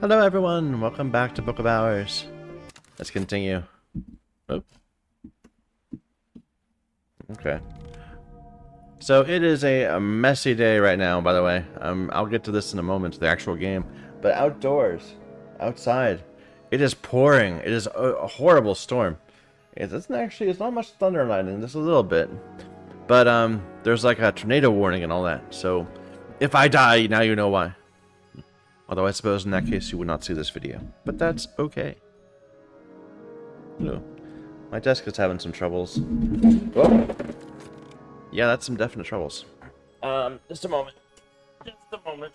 Hello everyone, welcome back to Book of Hours. Let's continue. Oh, okay. So it is a messy day right now, by the way. I'll get to this in a moment, the actual game. But outdoors, outside, it is pouring. It is a horrible storm. It's not much thunder and lightning, just a little bit. But there's like a tornado warning and all that. So if I die, now you know why. Although I suppose in that case you would not see this video. But that's okay. No. My desk is having some troubles. Oh. Yeah, that's some definite troubles. Just a moment. Just a moment.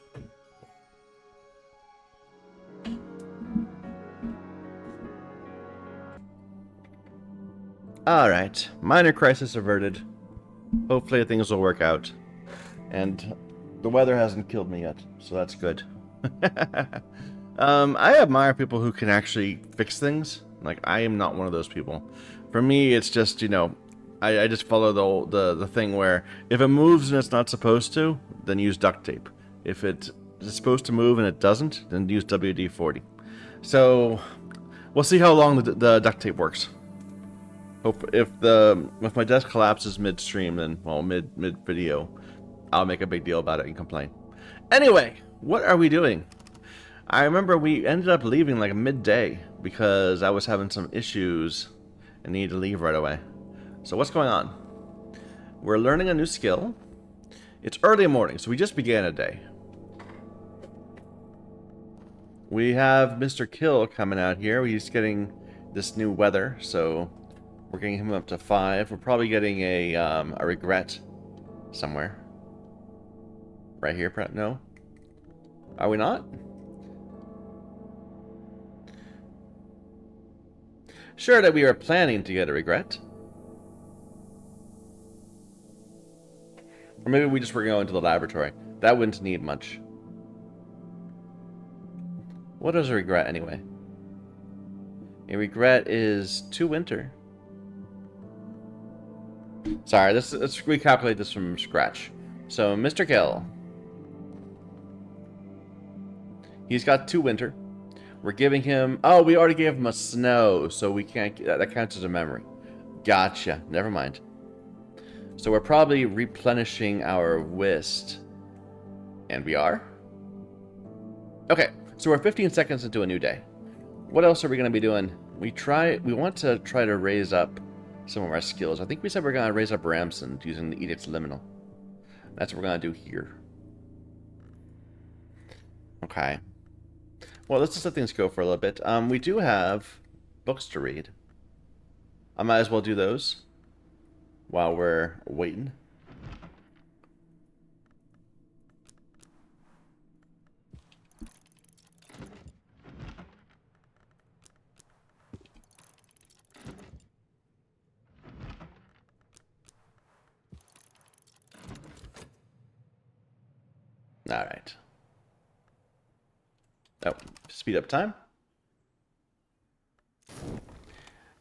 Alright. Minor crisis averted. Hopefully things will work out. And the weather hasn't killed me yet, so that's good. I admire people who can actually fix things. Like, I am not one of those people. For me, it's just, I just follow the thing where if it moves and it's not supposed to, then use duct tape. If it's supposed to move and it doesn't, then use WD-40. So we'll see how long the duct tape works. Hope if my desk collapses midstream, then mid video, I'll make a big deal about it and complain. Anyway, what are we doing? I remember we ended up leaving like midday because I was having some issues and needed to leave right away. So what's going on? We're learning a new skill. It's early morning, so we just began a day. We have Mr. Kill coming out here. He's getting this new weather, so we're getting him up to 5. We're probably getting a regret somewhere. Right here, perhaps? No? Are we not? Sure that we are planning to get a regret. Or maybe we just were going to the laboratory. That wouldn't need much. What is a regret, anyway? A regret is 2 winter. Sorry, let's recalculate this from scratch. So, Mr. Kill. He's got 2 winter. We're giving him... Oh, we already gave him a snow, so we can't... That counts as a memory. Gotcha. Never mind. So we're probably replenishing our whist. And we are? Okay, so we're 15 seconds into a new day. What else are we going to be doing? We want to try to raise up some of our skills. I think we said we're going to raise up Ramson using the Edict's Liminal. That's what we're going to do here. Okay. Well, let's just let things go for a little bit. We do have books to read. I might as well do those while we're waiting. All right. Oh, speed up time.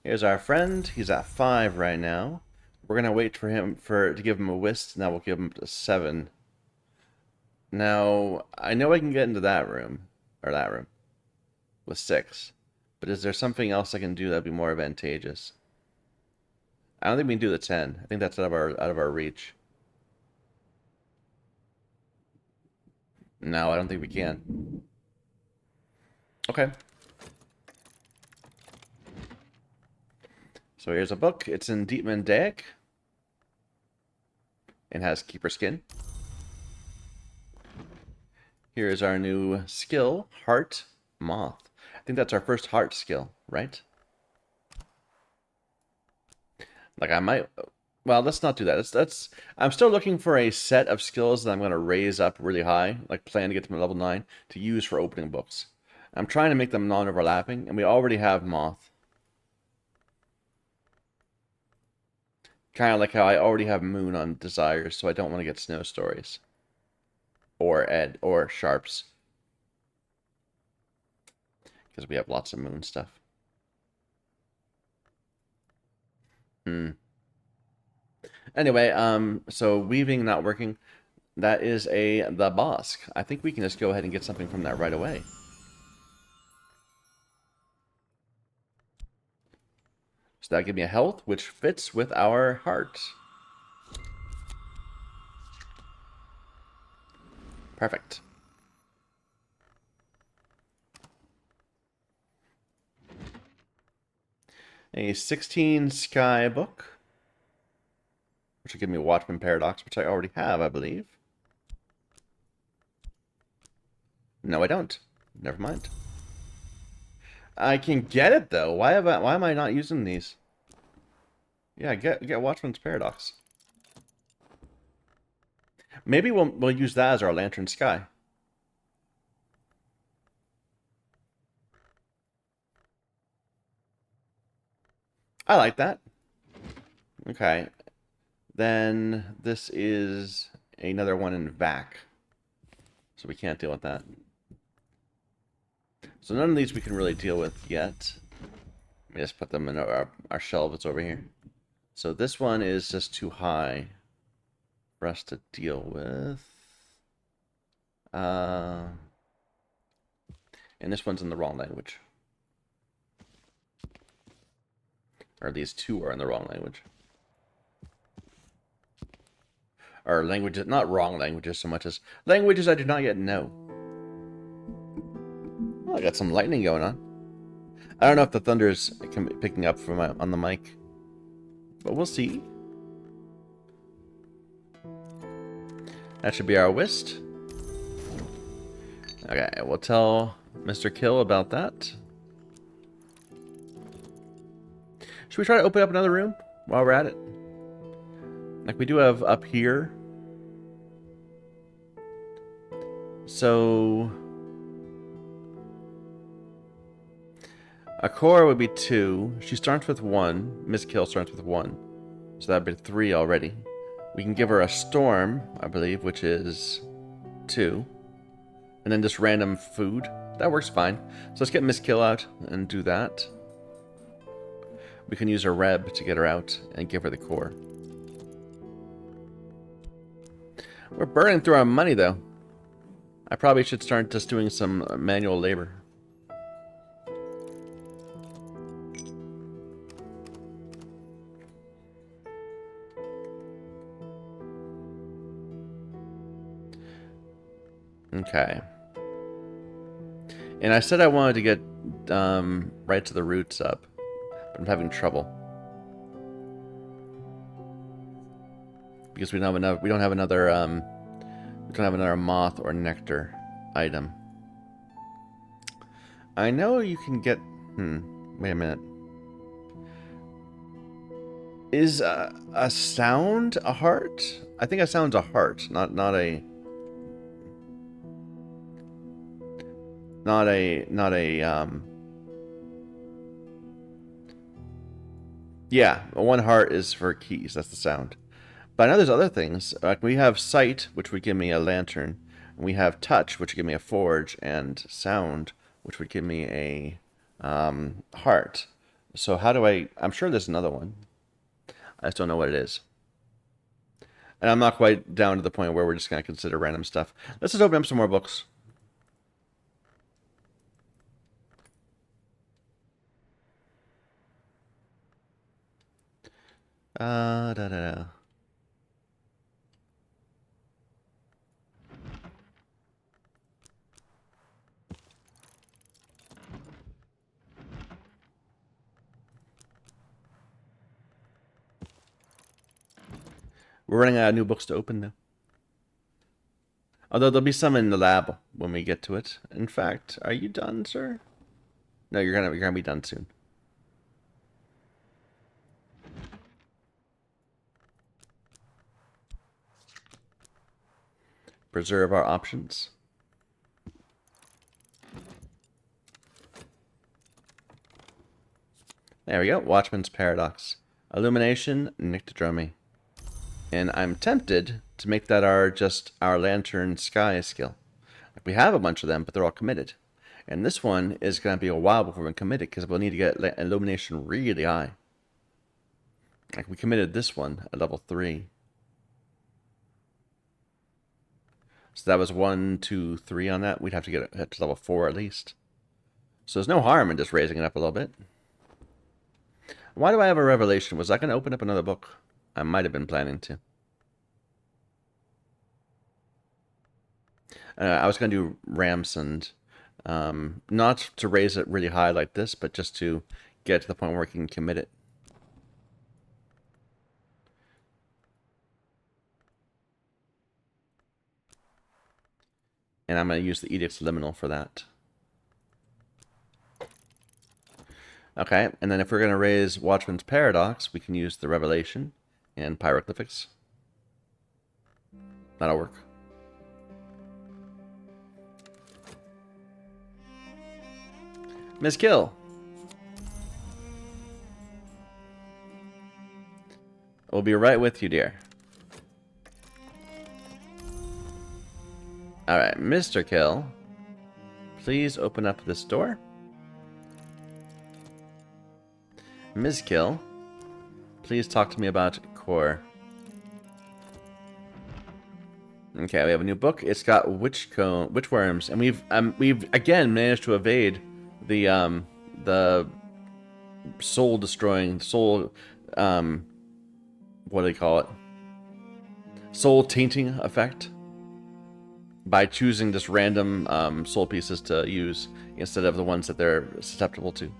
Here's our friend. He's at 5 right now. We're gonna wait for him to give him a whist. Now we'll give him a 7. Now I know I can get into that room with 6, but is there something else I can do that'd be more advantageous? I don't think we can do the 10. I think that's out of our reach. No, I don't think we can. Okay. So here's a book. It's in Dietmar Deck. It has Keeper Skin. Here's our new skill, Heart Moth. I think that's our first heart skill, right? Like I might... Well, let's not do that. I'm still looking for a set of skills that I'm going to raise up really high, like plan to get to level 9, to use for opening books. I'm trying to make them non-overlapping, and we already have Moth. Kind of like how I already have Moon on Desires, so I don't want to get Snow Stories. Or Ed, or Sharps. Because we have lots of Moon stuff. Anyway, so weaving not working. That is the Bosk. I think we can just go ahead and get something from that right away. that gives me a health, which fits with our heart. Perfect. A 16 sky book, which will give me Watchman Paradox, which I already have, I believe. No, I don't. Never mind. I can get it though. Why am I not using these? Yeah, get Watchman's Paradox. Maybe we'll use that as our Lantern Sky. I like that. Okay. Then this is another one in VAC. So we can't deal with that. So none of these we can really deal with yet. Let me just put them in our shelf that's over here. So this one is just too high for us to deal with. And this one's in the wrong language. Or these two are in the wrong language. Or languages, not wrong languages so much as languages I do not yet know. Oh, I got some lightning going on. I don't know if the thunder is picking up from on the mic, but we'll see. That should be our whist. Okay, we'll tell Mr. Kill about that. Should we try to open up another room while we're at it? Like we do have up here. So a core would be 2. She starts with 1. Miss Kill starts with 1. So that'd be 3 already. We can give her a storm, I believe, which is 2. And then just random food. That works fine. So let's get Miss Kill out and do that. We can use her Reb to get her out and give her the core. We're burning through our money, though. I probably should start just doing some manual labor. Okay. And I said I wanted to get right to the roots up, but I'm having trouble. Because we don't have enough. We don't have another. We don't have another moth or nectar item. I know you can get. Wait a minute. Is a sound a heart? I think a sound's a heart, not a. Yeah, one heart is for keys. That's the sound. But I know there's other things. Like we have sight, which would give me a lantern. And we have touch, which would give me a forge, and sound, which would give me a heart. So how do I? I'm sure there's another one. I just don't know what it is. And I'm not quite down to the point where we're just going to consider random stuff. Let's just open up some more books. Da da da. We're running out of new books to open now. Although there'll be some in the lab when we get to it. In fact, are you done, sir? No, you're gonna be done soon. Preserve our options. There we go. Watchman's Paradox. Illumination, Nyctodromy. And I'm tempted to make that our Lantern Sky skill. Like we have a bunch of them, but they're all committed. And this one is going to be a while before we're committed, because we'll need to get illumination really high. Like we committed this one at level 3. So that was 1, 2, 3 on that. We'd have to get it to level 4 at least. So there's no harm in just raising it up a little bit. Why do I have a revelation? Was I going to open up another book? I might have been planning to. I was going to do Ramsund. Not to raise it really high like this, but just to get to the point where I can commit it. And I'm going to use the Edict's Liminal for that. Okay, and then if we're going to raise Watchman's Paradox, we can use the Revelation and Pyroglyphics. That'll work. Miss Kill. We'll be right with you, dear. Alright, Mr. Kill. Please open up this door. Ms. Kill. Please talk to me about Core. Okay, we have a new book. It's got witchworms, and we've again managed to evade the soul destroying what do they call it? Soul tainting effect by choosing just random soul pieces to use instead of the ones that they're susceptible to.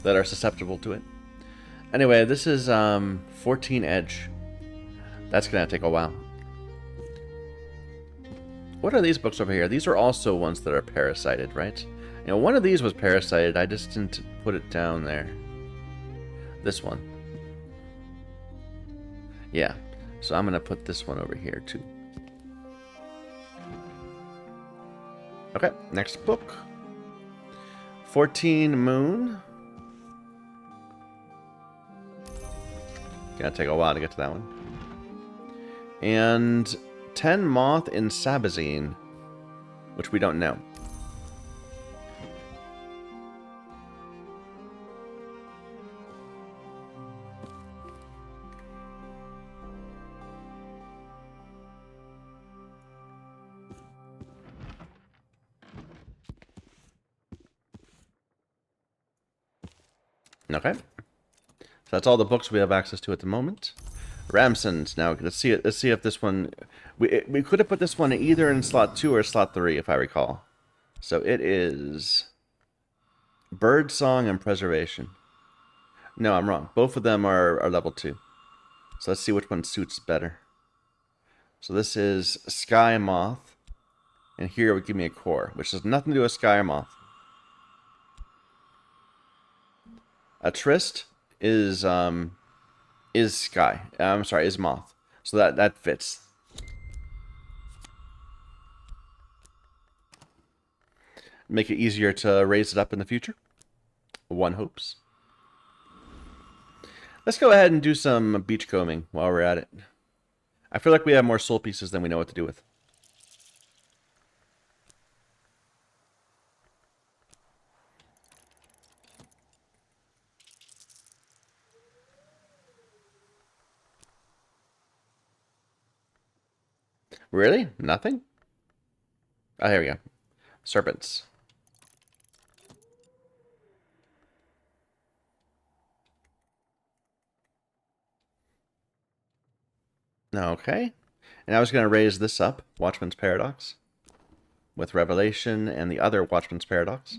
That are susceptible to it. Anyway, this is 14 Edge. That's gonna take a while. What are these books over here? These are also ones that are parasited, right? You know, one of these was parasited. I just didn't put it down there. This one. Yeah. So I'm gonna put this one over here too. Okay, next book. 14 Moon. Gonna take a while to get to that one. And 10 Moth in Sabazine, which we don't know. Okay. So that's all the books we have access to at the moment. Ramsund. Now let's see if this one we could have put this one either in slot 2 or slot 3 if I recall. So it is Bird Song and Preservation. No, I'm wrong. Both of them are level 2. So let's see which one suits better. So this is Sky Moth, and here would give me a Core, which has nothing to do with Sky or Moth. A Trist is Sky. I'm sorry, is Moth. So that fits. Make it easier to raise it up in the future. One hopes. Let's go ahead and do some beachcombing while we're at it. I feel like we have more soul pieces than we know what to do with. Really? Nothing? Oh, here we go. Serpents. Okay. And I was going to raise this up, Watchman's Paradox, with Revelation and the other Watchman's Paradox.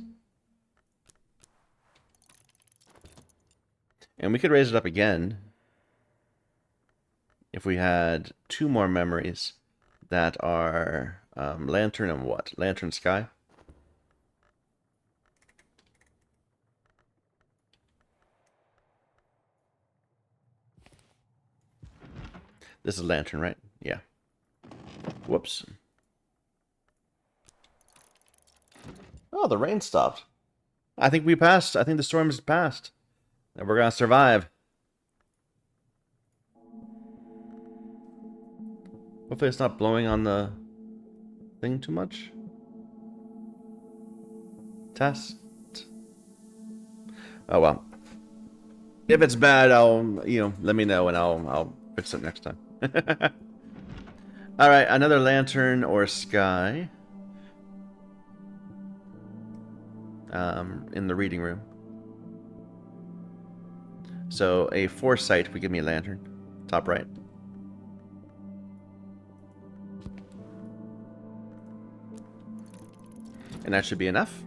And we could raise it up again if we had 2 more memories that are Lantern and what? Lantern Sky? This is Lantern, right? Yeah. Whoops. Oh, the rain stopped. I think we passed. I think the storm has passed. And we're going to survive. Hopefully it's not blowing on the thing too much. Test. Oh, well. If it's bad, let me know and I'll fix it next time. Alright, another Lantern or Sky. In the reading room. So a foresight would give me a lantern. Top right. And that should be enough.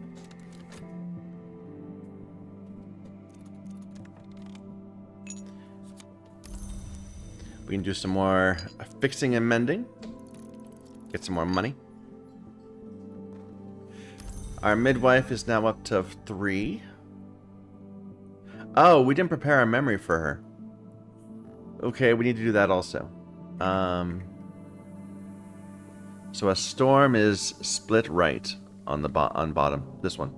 We can do some more fixing and mending. Get some more money. Our midwife is now up to 3. Oh, we didn't prepare our memory for her. Okay, we need to do that also. So a storm is split right on the bottom. This one.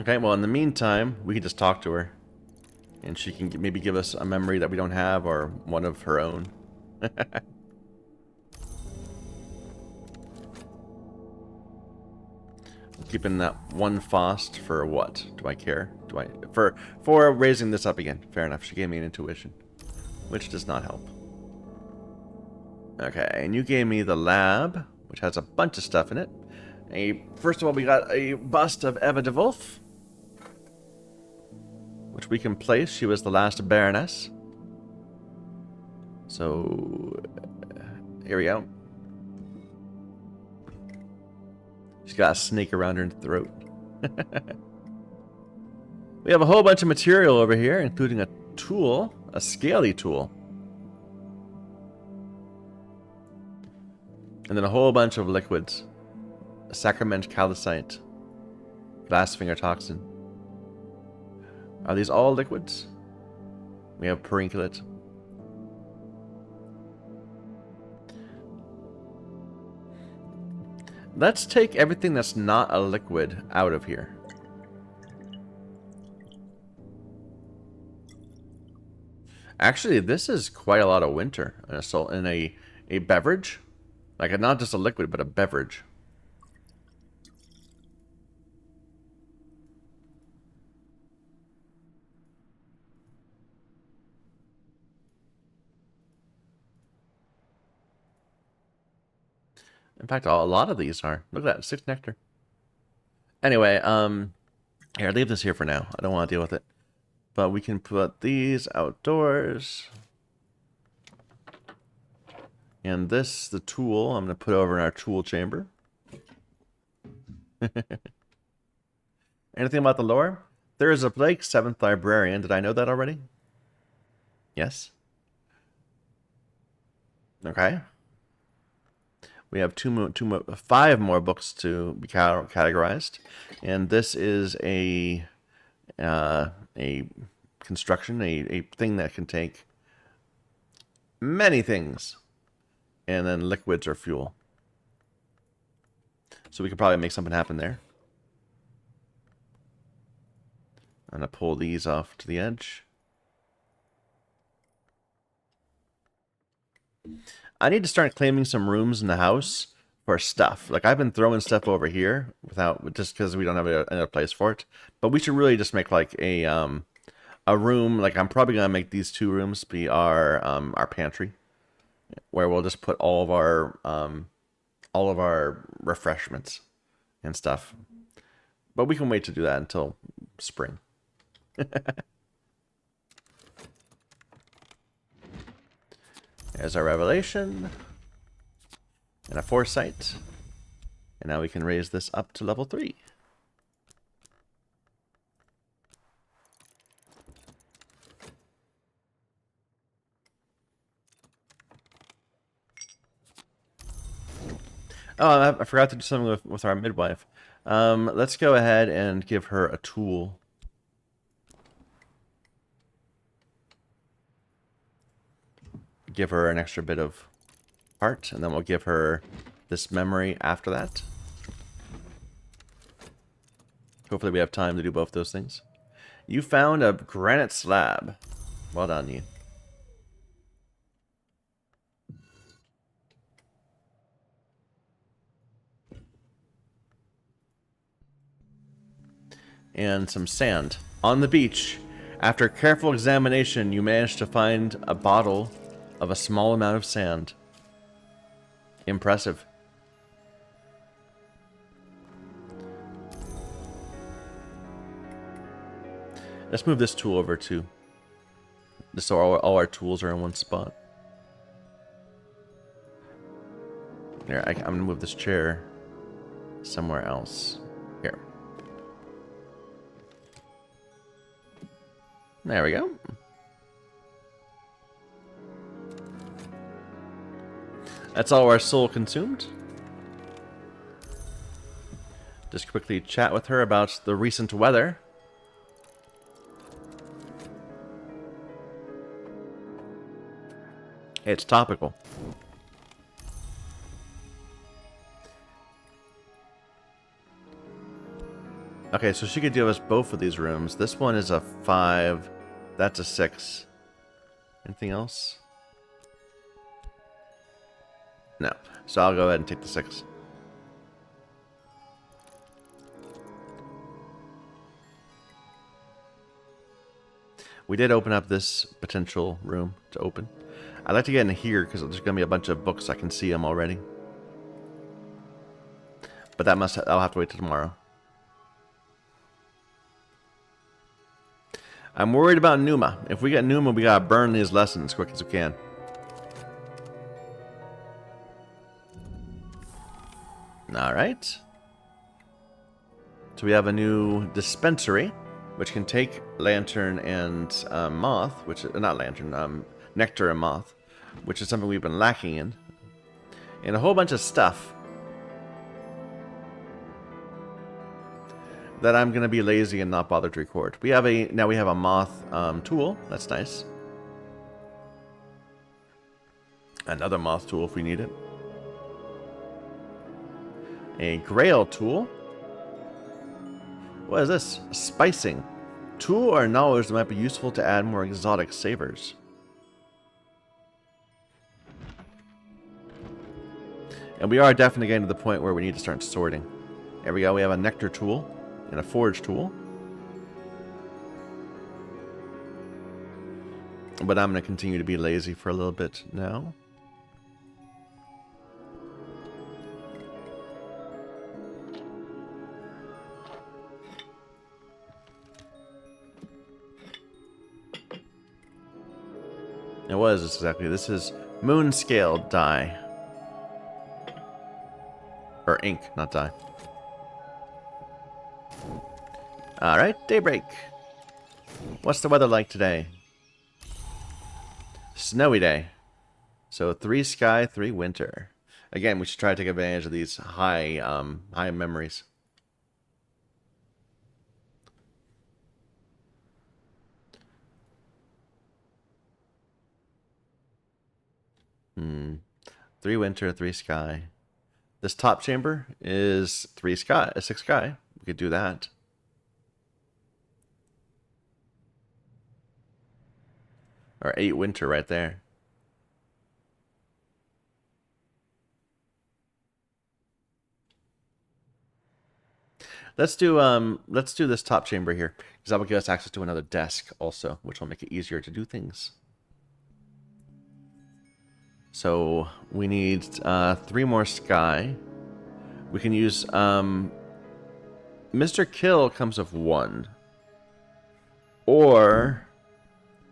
Okay, well, in the meantime, we can just talk to her. And she can maybe give us a memory that we don't have, or one of her own. Keeping that one Faust for what? Do I care? Do I for raising this up again? Fair enough. She gave me an intuition, which does not help. Okay, and you gave me the lab, which has a bunch of stuff in it. First of all, we got a bust of Eva de Wolf, which we can place. She was the last Baroness. So, here we go. She's got a snake around her throat. We have a whole bunch of material over here, including a tool, a scaly tool. And then a whole bunch of liquids. A sacrament calcite. Glassfinger toxin. Are these all liquids? We have perinculate. Let's take everything that's not a liquid out of here. Actually, this is quite a lot of winter in a beverage. Like, not just a liquid, but a beverage. In fact, a lot of these are. Look at that, 6 nectar. Anyway, here, leave this here for now. I don't want to deal with it. But we can put these outdoors. And this, the tool, I'm going to put over in our tool chamber. Anything about the lore? There is a Blake 7th librarian. Did I know that already? Yes. Okay. We have 5 more books to be categorized, and this is a construction, a thing that can take many things, and then liquids or fuel. So we could probably make something happen there. I'm gonna pull these off to the edge. I need to start claiming some rooms in the house for stuff. Like, I've been throwing stuff over here just because we don't have another place for it. But we should really just make like a room. Like, I'm probably gonna make these 2 rooms be our pantry, where we'll just put all of our refreshments and stuff. But we can wait to do that until spring. There's our revelation. And a foresight. And now we can raise this up to level 3. Oh, I forgot to do something with our midwife. Let's go ahead and give her a tool. Give her an extra bit of heart, and then we'll give her this memory after that. Hopefully we have time to do both those things. You found a granite slab. Well done, you. And some sand. On the beach, after careful examination, you managed to find a bottle of a small amount of sand. Impressive. Let's move this tool over too. Just so all our tools are in one spot. Here, I'm going to move this chair somewhere else. Here. There we go. That's all our soul consumed. Just quickly chat with her about the recent weather. It's topical. Okay, so she could give us both of these rooms. This one is a 5. That's a 6. Anything else? No. So I'll go ahead and take the 6. We did open up this potential room to open. I'd like to get in here because there's going to be a bunch of books. I can see them already. But I'll have to wait till tomorrow. I'm worried about Numa. If we get Numa, we gotta burn these lessons as quick as we can. Alright. So we have a new dispensary, which can take Lantern and Moth, which not Lantern, Nectar and Moth, which is something we've been lacking in. And a whole bunch of stuff that I'm gonna be lazy and not bother to record. Now we have a Moth tool. That's nice. Another Moth tool if we need it. A Grail tool. What is this? Spicing. Tool or knowledge that might be useful to add more exotic savors. And we are definitely getting to the point where we need to start sorting. There we go. We have a Nectar tool and a Forge tool. But I'm going to continue to be lazy for a little bit now. And what is this exactly? This is moon scale dye. Or ink, not dye. Alright, daybreak. What's the weather like today? Snowy day. So 3 sky, 3 winter. Again, we should try to take advantage of these high memories. Hmm. 3 winter, 3 sky. This top chamber is 3 sky, 6 sky. We could do that. Or 8 winter right there. Let's do this top chamber here, because that will give us access to another desk also, which will make it easier to do things. So we need 3 more sky. We can use Mr. Kill comes with 1. Or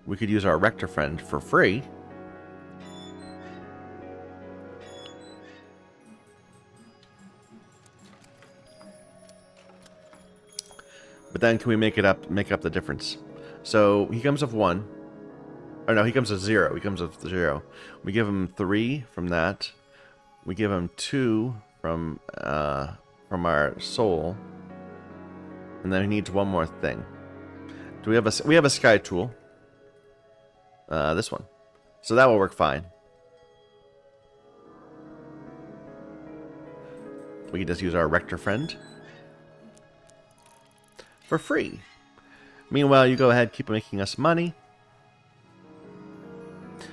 we could use our Rector friend for free. But then can we make up the difference? So he comes with 1. Or no, he comes with 0. He comes with 0. We give him 3 from that. We give him 2 from our soul. And then he needs 1 more thing. We have a sky tool. This one. So that will work fine. We can just use our Rector friend for free. Meanwhile, you go ahead, keep making us money.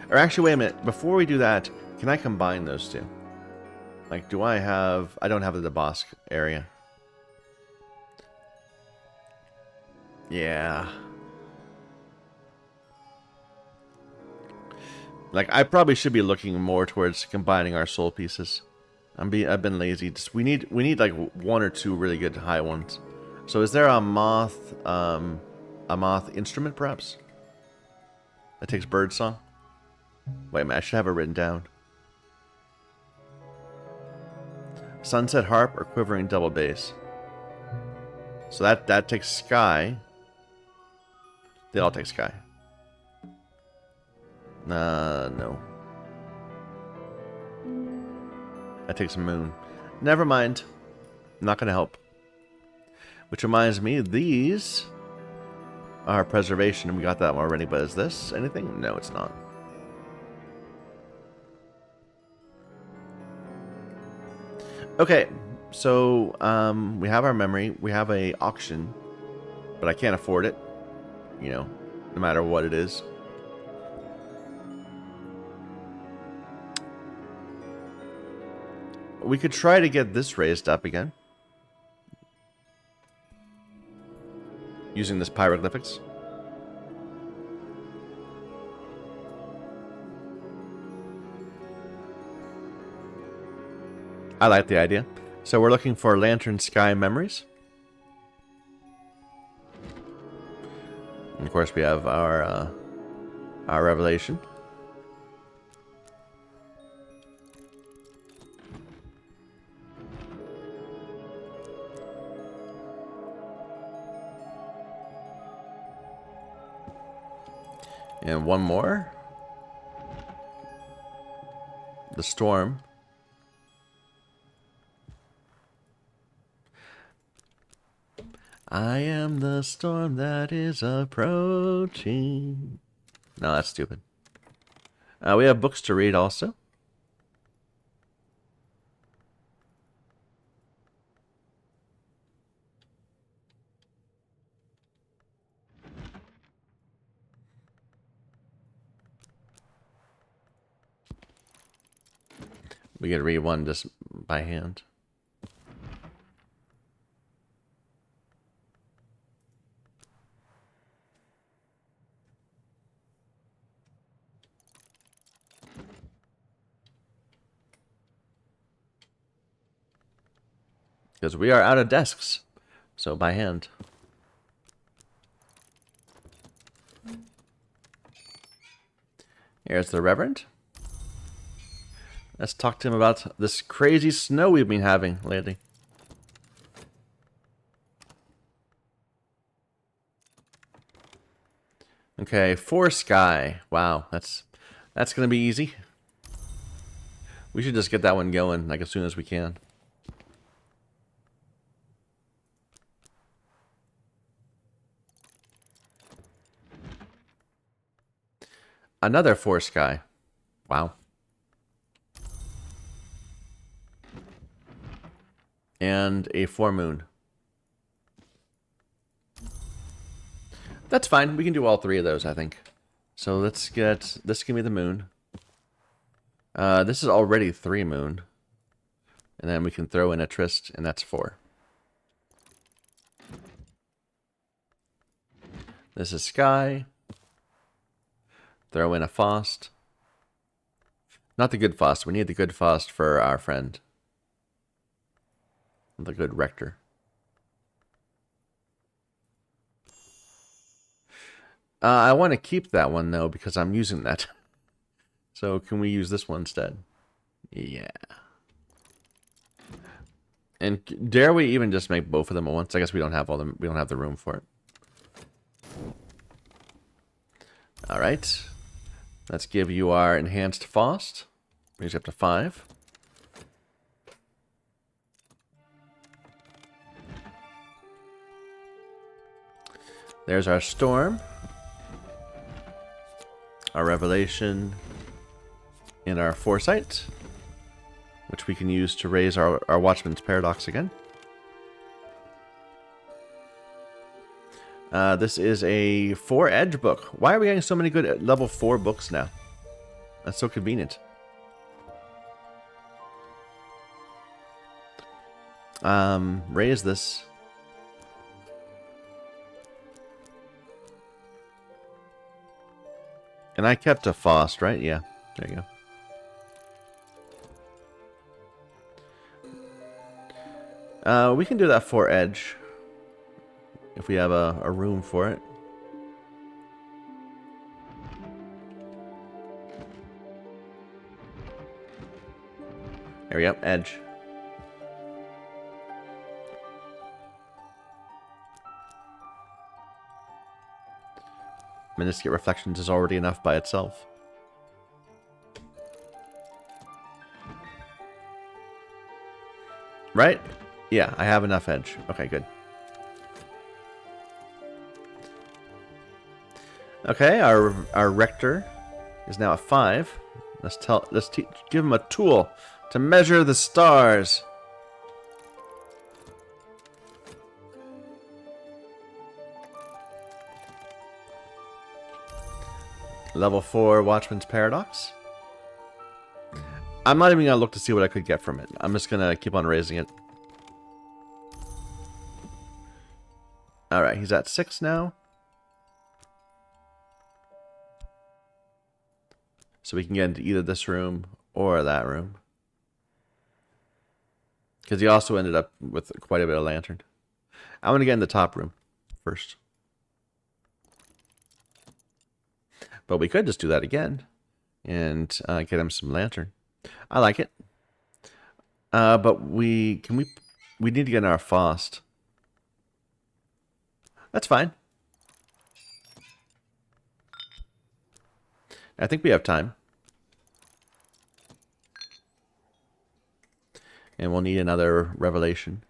Or actually, wait a minute. Before we do that, can I combine those two? Like, do I have... I don't have the Bosk area. Yeah. Like, I probably should be looking more towards combining our soul pieces. I've been lazy. We need like one or two really good high ones. So is there a moth instrument perhaps? That takes bird song? Wait a minute, I should have it written down. Sunset harp or quivering double bass. So that takes sky. They all take sky. No. That takes moon. Never mind. Not gonna help. Which reminds me, these are preservation, and we got that one already, but is this anything? No, it's not. Okay, so we have our memory, we have a auction, but I can't afford it, you know, no matter what it is. We could try to get this raised up again. Using this pyroglyphics. I like the idea. So we're looking for Lantern Sky Memories. And of course we have our Revelation. And one more. The Storm. I am the storm that is approaching. No, that's stupid. We have books to read also. We could read one just by hand. Because we are out of desks. So by hand. Here's the Reverend. Let's talk to him about this crazy snow we've been having lately. Okay, 4 sky. Wow, that's gonna be easy. We should just get that one going like as soon as we can. Another 4 sky. Wow. And a 4 moon. That's fine. We can do all 3 of those, I think. So let's get this. Give me the moon. This is already 3 moon. And then we can throw in a Trist, and that's 4. This is sky. Throw in a Faust. Not the good Faust. We need the good Faust for our friend. The good Rector. I want to keep that one, though, because I'm using that. So can we use this one instead? Yeah. And dare we even just make both of them at once? I guess we don't have all them. We don't have the room for it. All right. Let's give you our enhanced Faust. Brings you up to 5. There's our Storm. Our Revelation. And our Foresight. Which we can use to raise our Watchman's Paradox again. This is a 4 edge book. Why are we getting so many good level 4 books now? That's so convenient. Raise this. And I kept a Faust, right? Yeah. There you go. We can do that for edge. If we have a room for it. There we go, edge. Meniscate reflections is already enough by itself. Right? Yeah, I have enough edge. Okay, good. Okay, our rector is now at 5. Let's give him a tool to measure the stars. Level 4 Watchman's Paradox. I'm not even gonna look to see what I could get from it. I'm just gonna keep on raising it. Alright, he's at 6 now. So we can get into either this room or that room. Because he also ended up with quite a bit of lantern. I'm going to get in the top room first. But we could just do that again. And get him some lantern. I like it. But we need to get in our Faust. That's fine. I think we have time. And we'll need another revelation.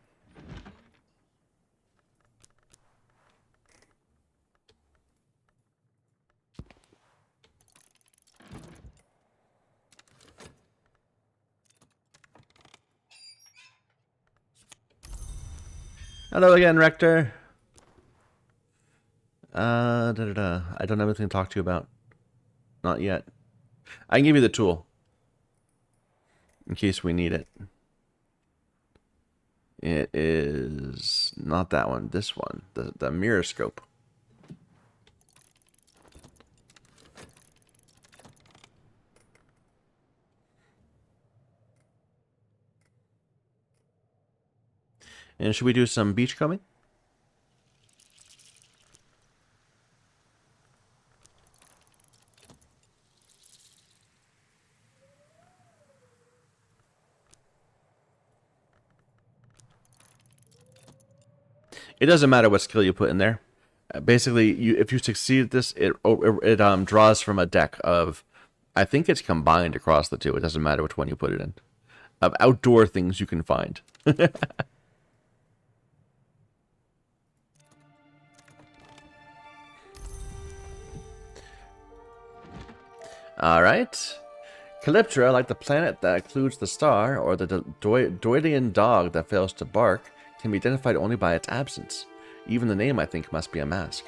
Hello again, Rector. I don't have anything to talk to you about. Not yet. I can give you the tool. In case we need it. It is not that one. This one. The mirror scope. And should we do some beachcombing? It doesn't matter what skill you put in there. Basically, if you succeed at this, it draws from a deck of, I think it's combined across the two. It doesn't matter which one you put it in. Of outdoor things you can find. All right. Calyptra, like the planet that includes the star, or the Doidian dog that fails to bark, can be identified only by its absence. Even the name, I think, must be a mask.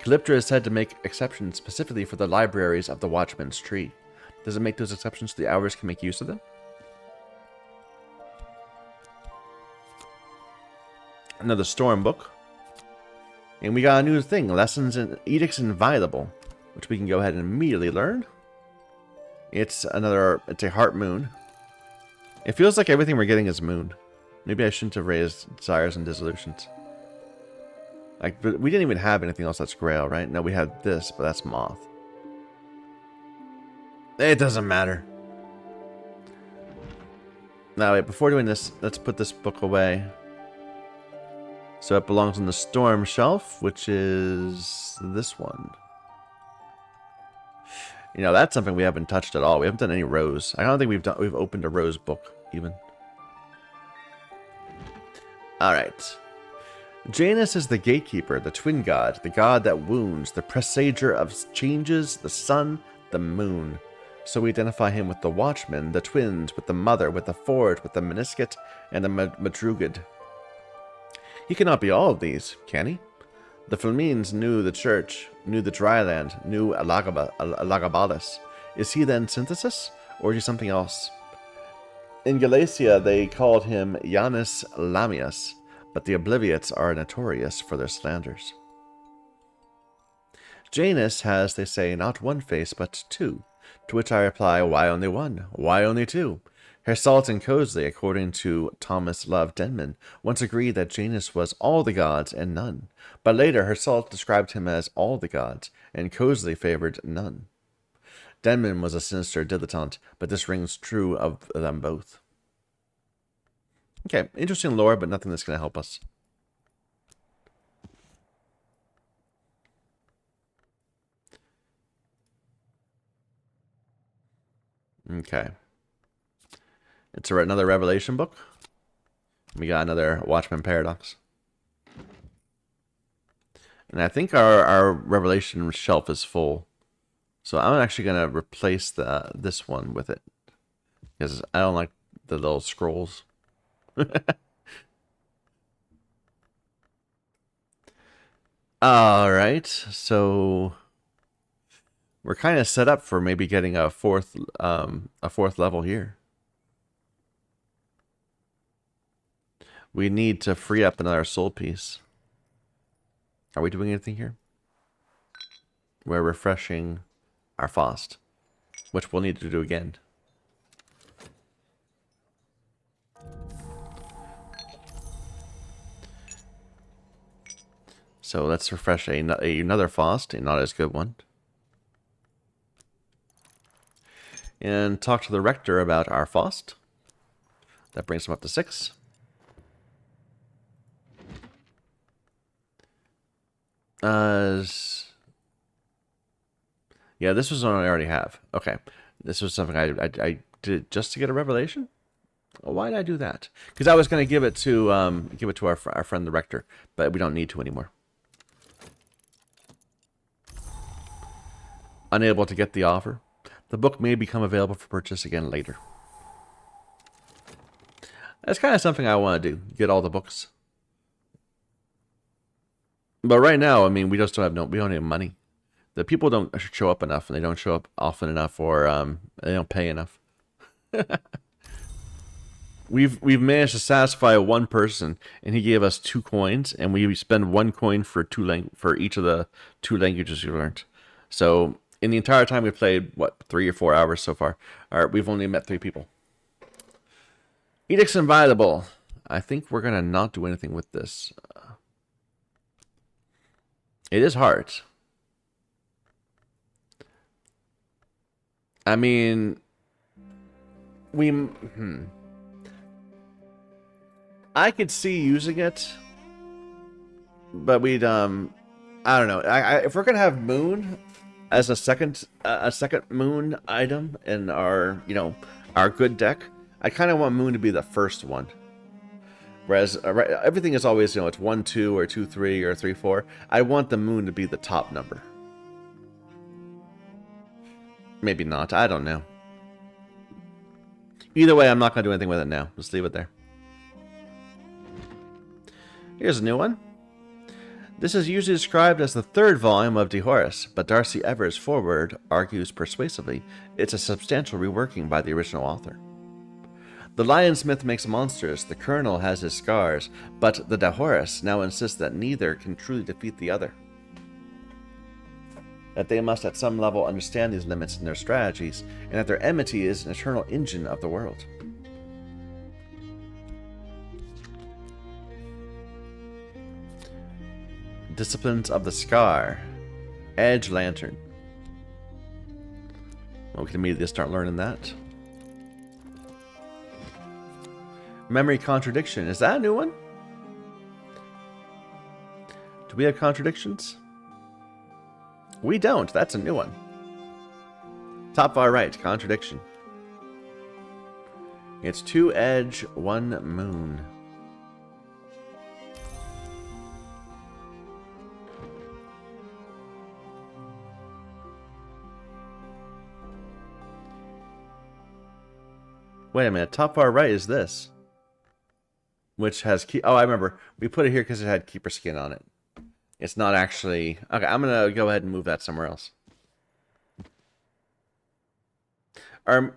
Calyptra is said to make exceptions specifically for the libraries of the Watchman's Tree. Does it make those exceptions so the Hours can make use of them? Another Storm book. And we got a new thing, Lessons in Edicts Inviolable, which we can go ahead and immediately learn. It's a Heart Moon. It feels like everything we're getting is Moon. Maybe I shouldn't have raised Desires and Dissolutions. Like, but we didn't even have anything else that's Grail, right? No, we had this, but that's Moth. It doesn't matter. Now, wait, before doing this, let's put this book away. So it belongs on the Storm shelf, which is this one. You know, that's something we haven't touched at all. We haven't done any Rose. I don't think we've opened a Rose book, even. Alright. Janus is the gatekeeper, the twin god, the god that wounds, the presager of changes, the sun, the moon. So we identify him with the Watchman, the twins, with the mother, with the forge, with the meniscate, and the madrugad. He cannot be all of these, can he? The Flamines knew the church, knew the dryland, knew Elagabalus. Is he then Synthesis, or is he something else? In Galatia, they called him Janus Lamius, but the Obliviots are notorious for their slanders. Janus has, they say, not one face, but two. To which I reply, why only one? Why only two? Hersault and Coseley, according to Thomas Love Denman, once agreed that Janus was all the gods and none. But later, Hersault described him as all the gods, and Coseley favored none. Denman was a sinister dilettante, but this rings true of them both. Okay, interesting lore, but nothing that's going to help us. Okay. It's another Revelation book. We got another Watchmen Paradox. And I think our Revelation shelf is full. So I'm actually going to replace this one with it. Because I don't like the little scrolls. Alright, so we're kind of set up for maybe getting a fourth level here. We need to free up another soul piece. Are we doing anything here? We're refreshing our Faust, which we'll need to do again. So let's refresh another Faust, a not as good one. And talk to the Rector about our Faust. That brings him up to 6. Yeah, this was one I already have. Okay. This was something I did just to get a revelation? Well, why did I do that? Because I was going to give it to our friend the Rector, but we don't need to anymore. Unable to get the offer. The book may become available for purchase again later. That's kind of something I want to do. Get all the books. But right now, I mean, we just don't have we don't have money. The people don't show up enough, and they don't show up often enough, or they don't pay enough. We've managed to satisfy one person, and he gave us 2 coins, and we spend 1 coin for for each of the 2 languages we learned. So in the entire time we played, what, 3 or 4 hours so far? All right, we've only met 3 people. Edicts Inviolable. I think we're gonna not do anything with this. It is hard. I mean, I could see using it, but we'd I don't know. If we're gonna have Moon as a second Moon item in our our good deck, I kind of want Moon to be the first one. Whereas everything is always it's 1 2 or 2 3 or 3 4. I want the Moon to be the top number. Maybe not. I don't know. Either way, I'm not going to do anything with it now. Just leave it there. Here's a new one. This is usually described as the 3rd volume of De Horis, but Darcy Evers' foreword argues persuasively it's a substantial reworking by the original author. The Lionsmith makes monsters, the Colonel has his scars, but the De Horis now insists that neither can truly defeat the other. That they must at some level understand these limits in their strategies, and that their enmity is an eternal engine of the world. Disciplines of the Scar. Edge Lantern. Well, we can immediately start learning that. Memory Contradiction. Is that a new one? Do we have contradictions? We don't. That's a new one. Top far right. Contradiction. It's 2 edge, 1 moon. Wait a minute. Top far right is this. Which has oh, I remember. We put it here because it had Keeper Skin on it. It's not actually... Okay, I'm going to go ahead and move that somewhere else. I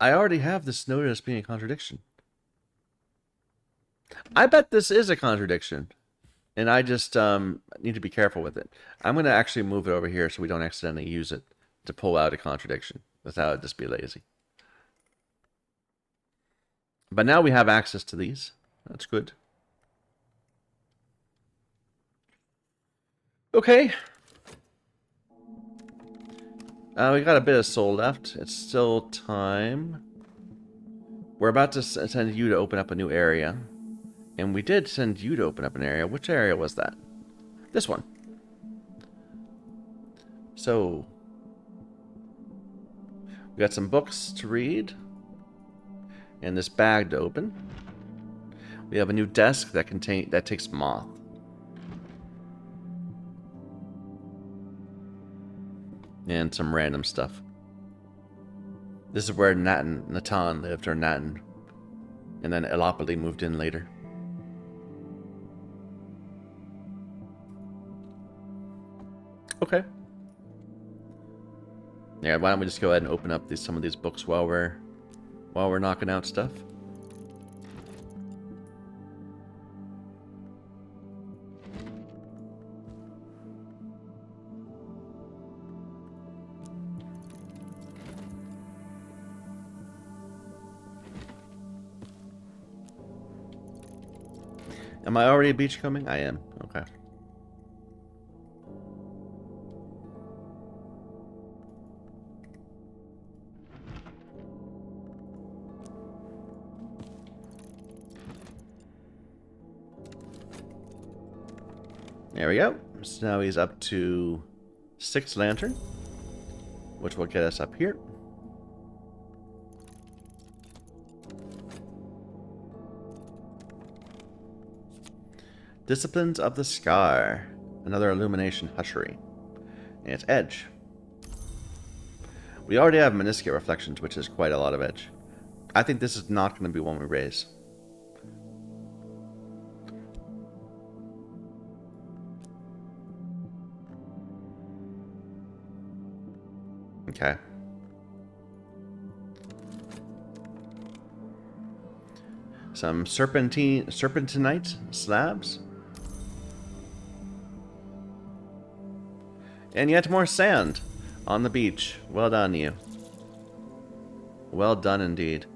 already have this noted as being a contradiction. I bet this is a contradiction. And I just need to be careful with it. I'm going to actually move it over here so we don't accidentally use it to pull out a contradiction. Without just be lazy. But now we have access to these. That's good. Okay. We got a bit of soul left. It's still time. We're about to send you to open up a new area. And we did send you to open up an area. Which area was that? This one. So, we got some books to read. And this bag to open. We have a new desk that takes moth. And some random stuff. This is where Natan lived, or Natan. And then Elopoli moved in later. Okay. Yeah, why don't we just go ahead and open up some of these books while we're knocking out stuff. Am I already beachcombing? I am. Okay. There we go. So now he's up to 6 lantern, which will get us up here. Disciplines of the Scar. Another illumination hushery. And it's edge. We already have meniscate reflections, which is quite a lot of edge. I think this is not going to be one we raise. Okay. Some serpentinite slabs. And yet more sand on the beach. Well done, you. Well done indeed.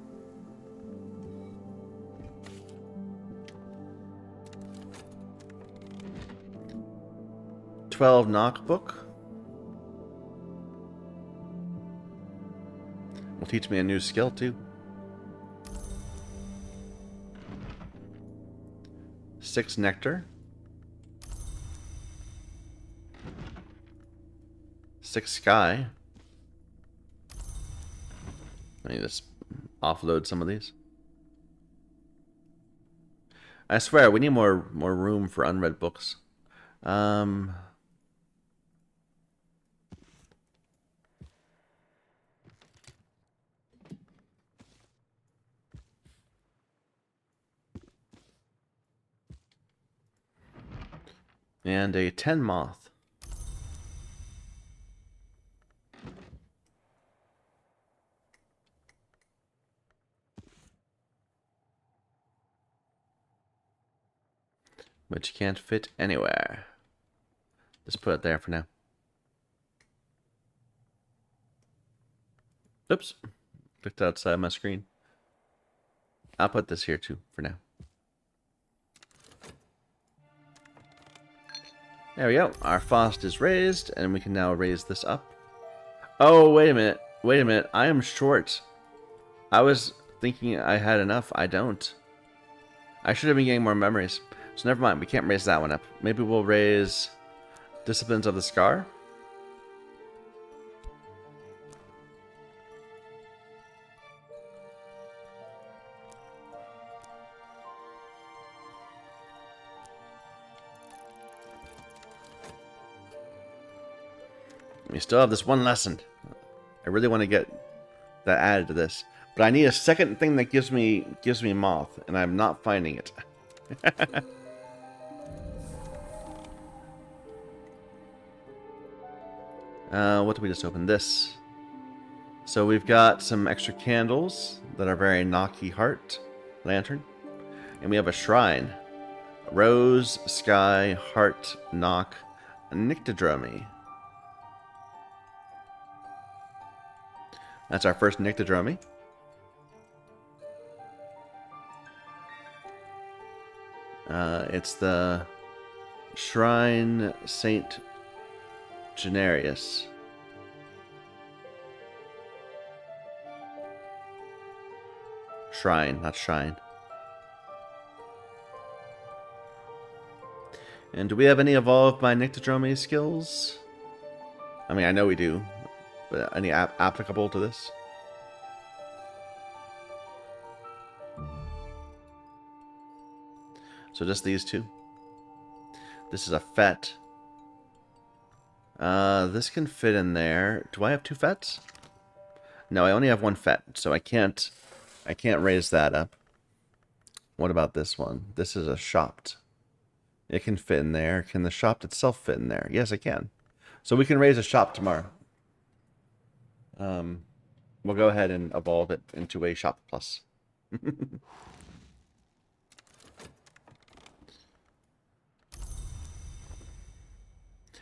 $12 knock book. Will teach me a new skill too. 6 nectar. 6 sky. Let me just offload some of these. I swear, we need more room for unread books. And a 10 moth. Which can't fit anywhere. Just put it there for now. Oops. Clicked outside my screen. I'll put this here too for now. There we go. Our Faust is raised, and we can now raise this up. Oh, wait a minute. Wait a minute. I am short. I was thinking I had enough. I don't. I should have been getting more memories. So never mind. We can't raise that one up. Maybe we'll raise Disciplines of the Scar. We still have this one lesson. I really want to get that added to this, but I need a second thing that gives me moth, and I'm not finding it. What did we just open? This. So we've got some extra candles that are very knocky heart lantern, and we have a shrine: rose, sky, heart, knock, Nyctodromy. That's our first Nyctodromy. It's the Shrine Saint Genarius. Shrine, not shine. And do we have any evolved by Nyctodromy skills? I mean, I know we do, but any applicable to this? So just these two. This is a Fet. This can fit in there. Do I have two Fets? No, I only have one Fet, so I can't raise that up. What about this one? This is a Shopt. It can fit in there. Can the Shopt itself fit in there? Yes, it can. So we can raise a Shopt tomorrow. We'll go ahead and evolve it into a Shopt Plus.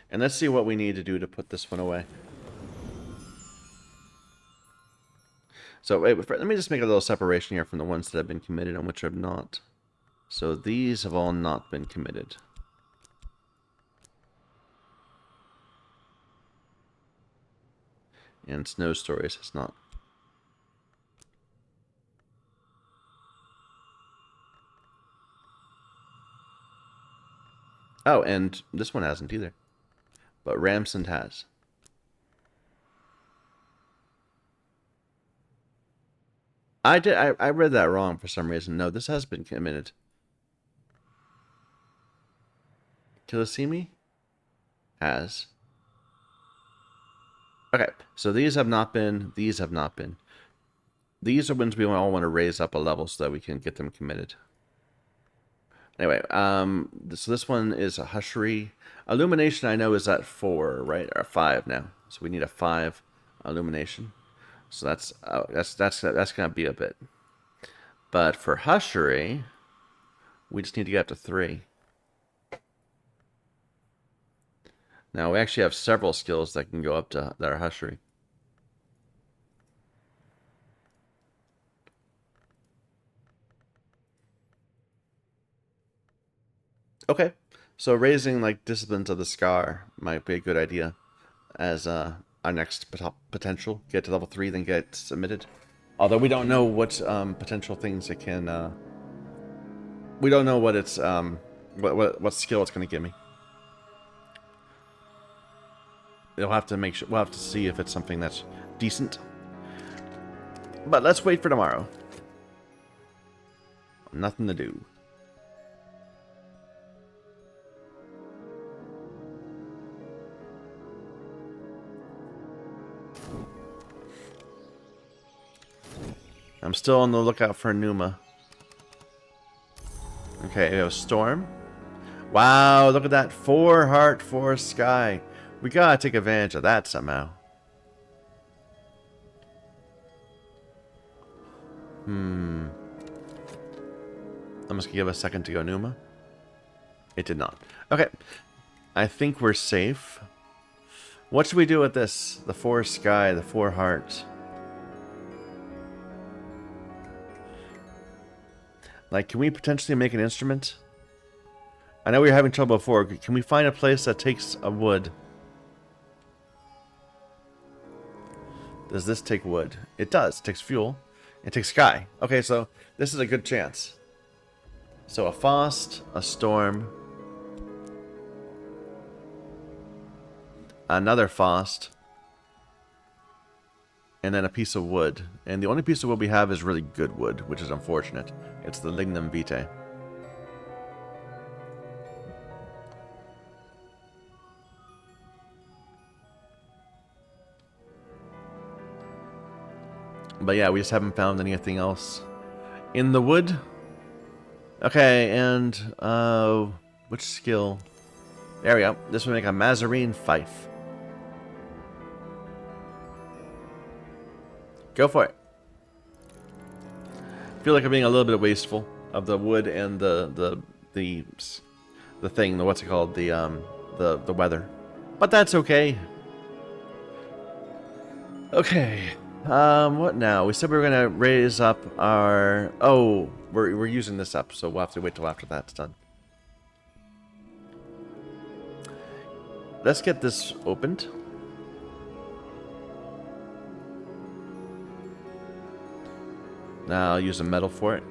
And let's see what we need to do to put this one away. So wait, let me just make a little separation here from the ones that have been committed and which have not. So these have all not been committed. And Snow Stories has not. Oh, and this one hasn't either. But Ramsond has. I read that wrong for some reason. No, this has been committed. Kilisimi has. Okay, so these have not been. These have not been. These are ones we all want to raise up a level so that we can get them committed. Anyway, so this one is a Hushery. Illumination, I know, is at 4, right? Or 5 now. So we need a 5 Illumination. So that's gonna be a bit. But for Hushery, we just need to get up to 3. Now we actually have several skills that can go up to that are Hushery. Okay, so raising like Disciplines of the Scar might be a good idea as our next potential. Get to level 3, then get submitted. Although we don't know what potential things it can. We don't know what it's what skill it's going to give me. We'll have to make sure. We'll have to see if it's something that's decent. But let's wait for tomorrow. Nothing to do. I'm still on the lookout for Numa. Okay, we have a Storm. Wow, look at that. 4 heart, 4 sky. We gotta take advantage of that somehow. I'm just gonna give a second to go Numa. It did not. Okay. I think we're safe. What should we do with this? The 4 sky, the 4 heart. Like, can we potentially make an instrument? I know we were having trouble before. Can we find a place that takes a wood? Does this take wood? It does. It takes fuel. It takes sky. Okay, so this is a good chance. So a Faust, a Storm, another Faust, and then a piece of wood. And the only piece of wood we have is really good wood, which is unfortunate. It's the Lignum Vitae. But yeah, we just haven't found anything else in the wood. Okay, and which skill? There we go. This will make a Mazarine Fife. Go for it. I feel like I'm being a little bit wasteful of the wood and the thing. What's it called? The weather. But that's okay. Okay. What now? We said we were gonna raise up our... Oh, we're using this up, so we'll have to wait till after that's done. Let's get this opened. Now I'll use a metal for it.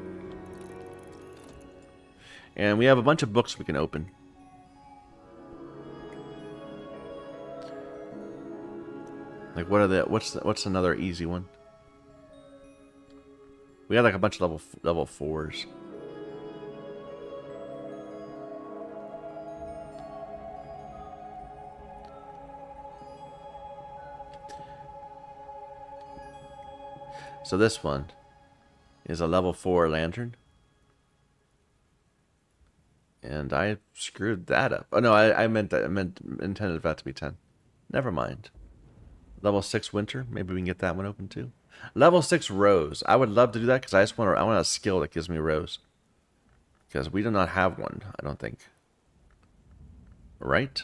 And we have a bunch of books we can open. Like, what are the... What's another easy one? We had like a bunch of level 4s. So this one is a level 4 lantern. And I screwed that up. Oh no, I intended that to be 10. Never mind. Level 6 winter. Maybe we can get that one open too. Level 6 rose. I would love to do that because I want a skill that gives me rose. Because we do not have one, I don't think. Right?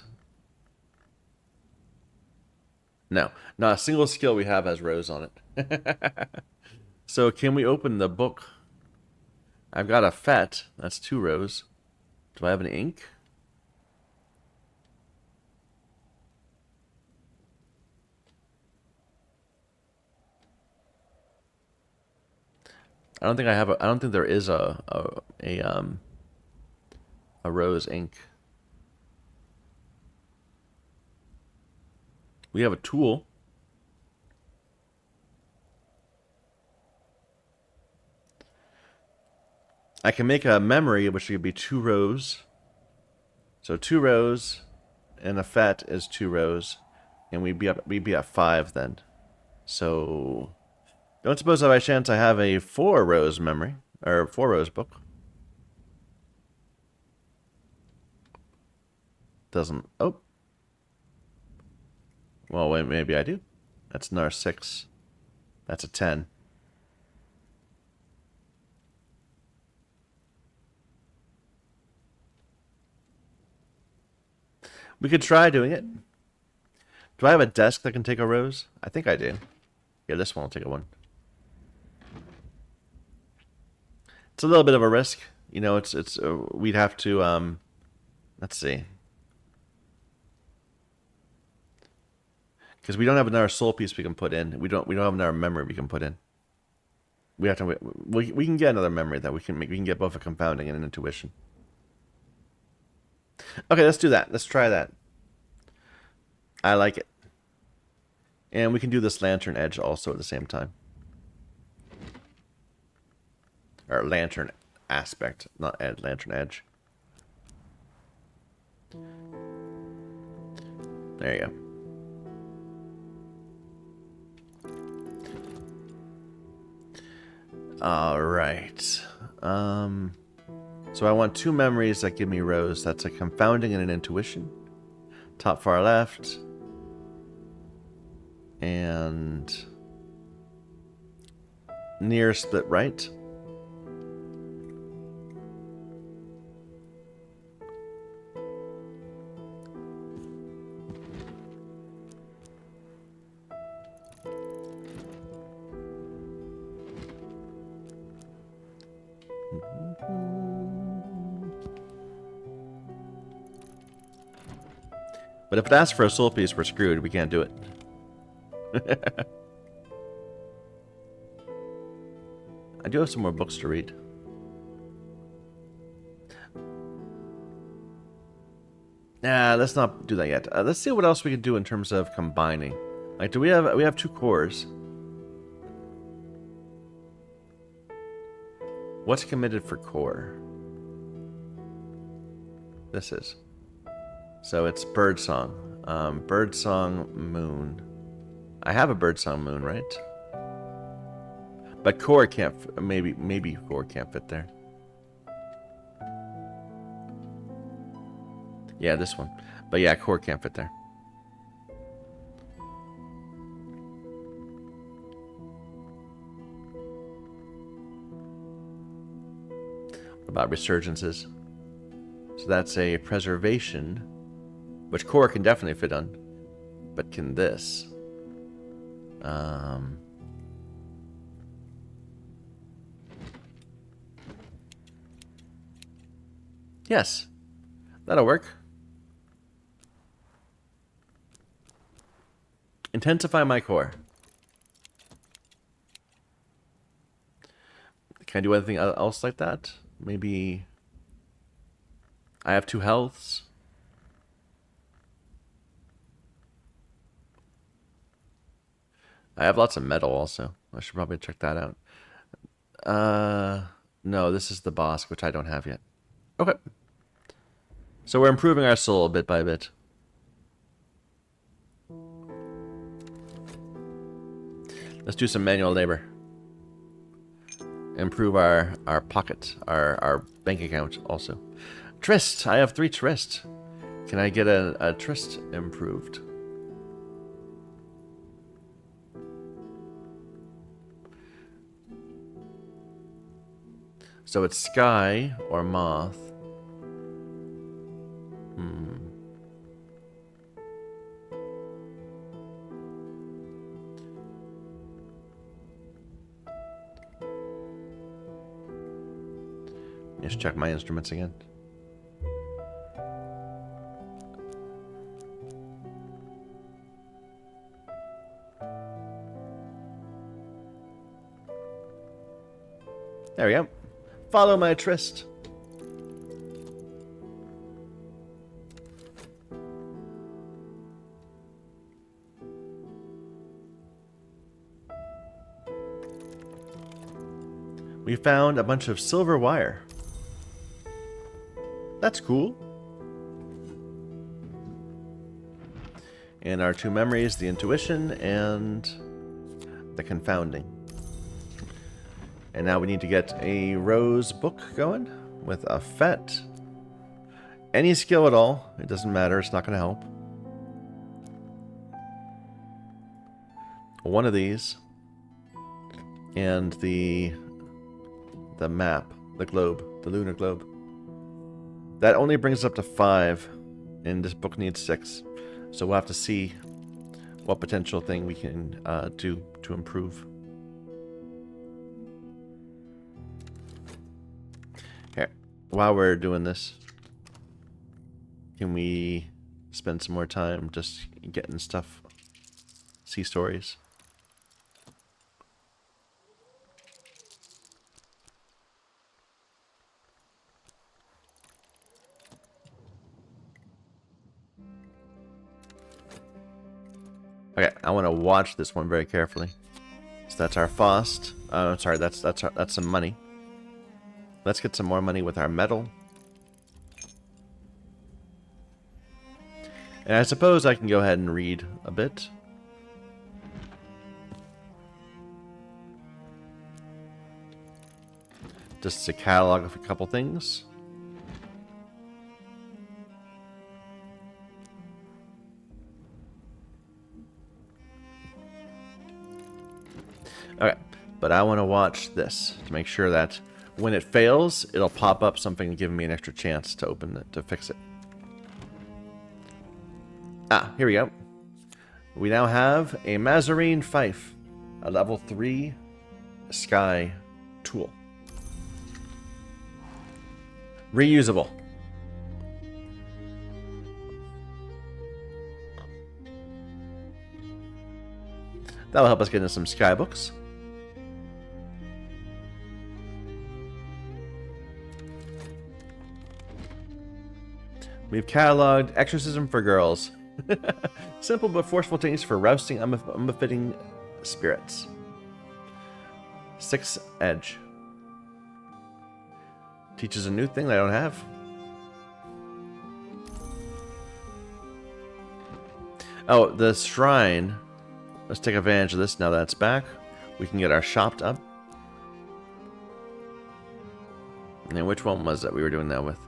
No. Not a single skill we have has rose on it. So can we open the book? I've got a fet. That's 2 rows. Do I have an ink? I don't think I have I don't think there is a rose ink. We have a tool. I can make a memory, which would be 2 rows. So 2 rows, and a fet is 2 rows, and we'd be at 5 then. So don't suppose that by chance I have a 4 rows memory or 4 rows book. Doesn't. Oh. Well, wait, maybe I do. That's another 6. That's a 10. We could try doing it. Do I have a desk that can take a rose? I think I do. Yeah, this one will take a 1. It's a little bit of a risk. You know, it's we'd have to let's see. Because we don't have another soul piece we can put in. We don't have another memory we can put in. We have to we can get another memory that we can get both a confounding and an intuition. Okay, let's do that. Let's try that. I like it. And we can do this lantern edge also at the same time. Or lantern aspect, not lantern edge. There you go. Alright. So I want 2 memories that give me rows. That's a confounding and an intuition. Top far left. And near split right. But if it asks for a soul piece, we're screwed. We can't do it. I do have some more books to read. Nah, let's not do that yet. Let's see what else we can do in terms of combining. Like, we have 2 cores. What's committed for core? This is. So it's Birdsong. Birdsong Moon. I have a Birdsong Moon, right? But core can't. Maybe core can't fit there. Yeah, this one. But yeah, core can't fit there. What about resurgences? So that's a preservation, which core can definitely fit on. But can this? Yes, that'll work. Intensify my core. Can I do anything else like that? Maybe I have 2 healths. I have lots of metal also. I should probably check that out. No, this is the boss, which I don't have yet. Okay. So we're improving our soul bit by bit. Let's do some manual labor. Improve our pocket, our bank account also. Tryst! I have 3 Tryst. Can I get a Tryst improved? So it's Sky or Moth. Let's check my instruments again. There we go. Follow my Tryst. We found a bunch of silver wire. That's cool. And our 2 memories, the intuition and the confounding. And now we need to get a Rose book going with a Fet. Any skill at all, it doesn't matter, it's not going to help. One of these. And the map, the globe, the lunar globe. That only brings us up to 5, and this book needs 6. So we'll have to see what potential thing we can do to improve. Here, while we're doing this, can we spend some more time just getting stuff, see stories? Okay, I want to watch this one very carefully. So that's our Faust. Sorry, that's some money. Let's get some more money with our metal. And I suppose I can go ahead and read a bit. Just to catalog of a couple things. Okay, but I want to watch this to make sure that when it fails, it'll pop up something giving me an extra chance to open it, to fix it. Ah, here we go. We now have a Mazarine Fife, a level 3 Sky tool. Reusable. That'll help us get into some Sky books. We've cataloged Exorcism for Girls. Simple but forceful techniques for rousting unbefitting spirits. 6 Edge. Teaches a new thing that I don't have. Oh, the shrine. Let's take advantage of this now that it's back. We can get our shopped up. And which one was that we were doing that with?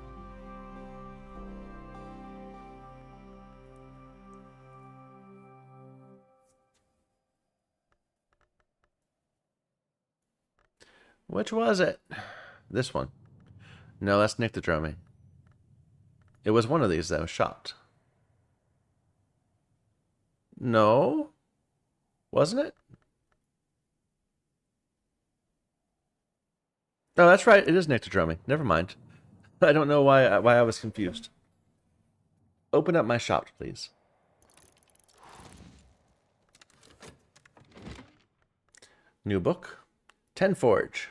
Which was it? This one. No, that's Nyctodromy. It was one of these that was shopped. No? Wasn't it? No, that's right. It is Nyctodromy. Never mind. I don't know why I was confused. Open up my shop, please. New book. 10 Forge.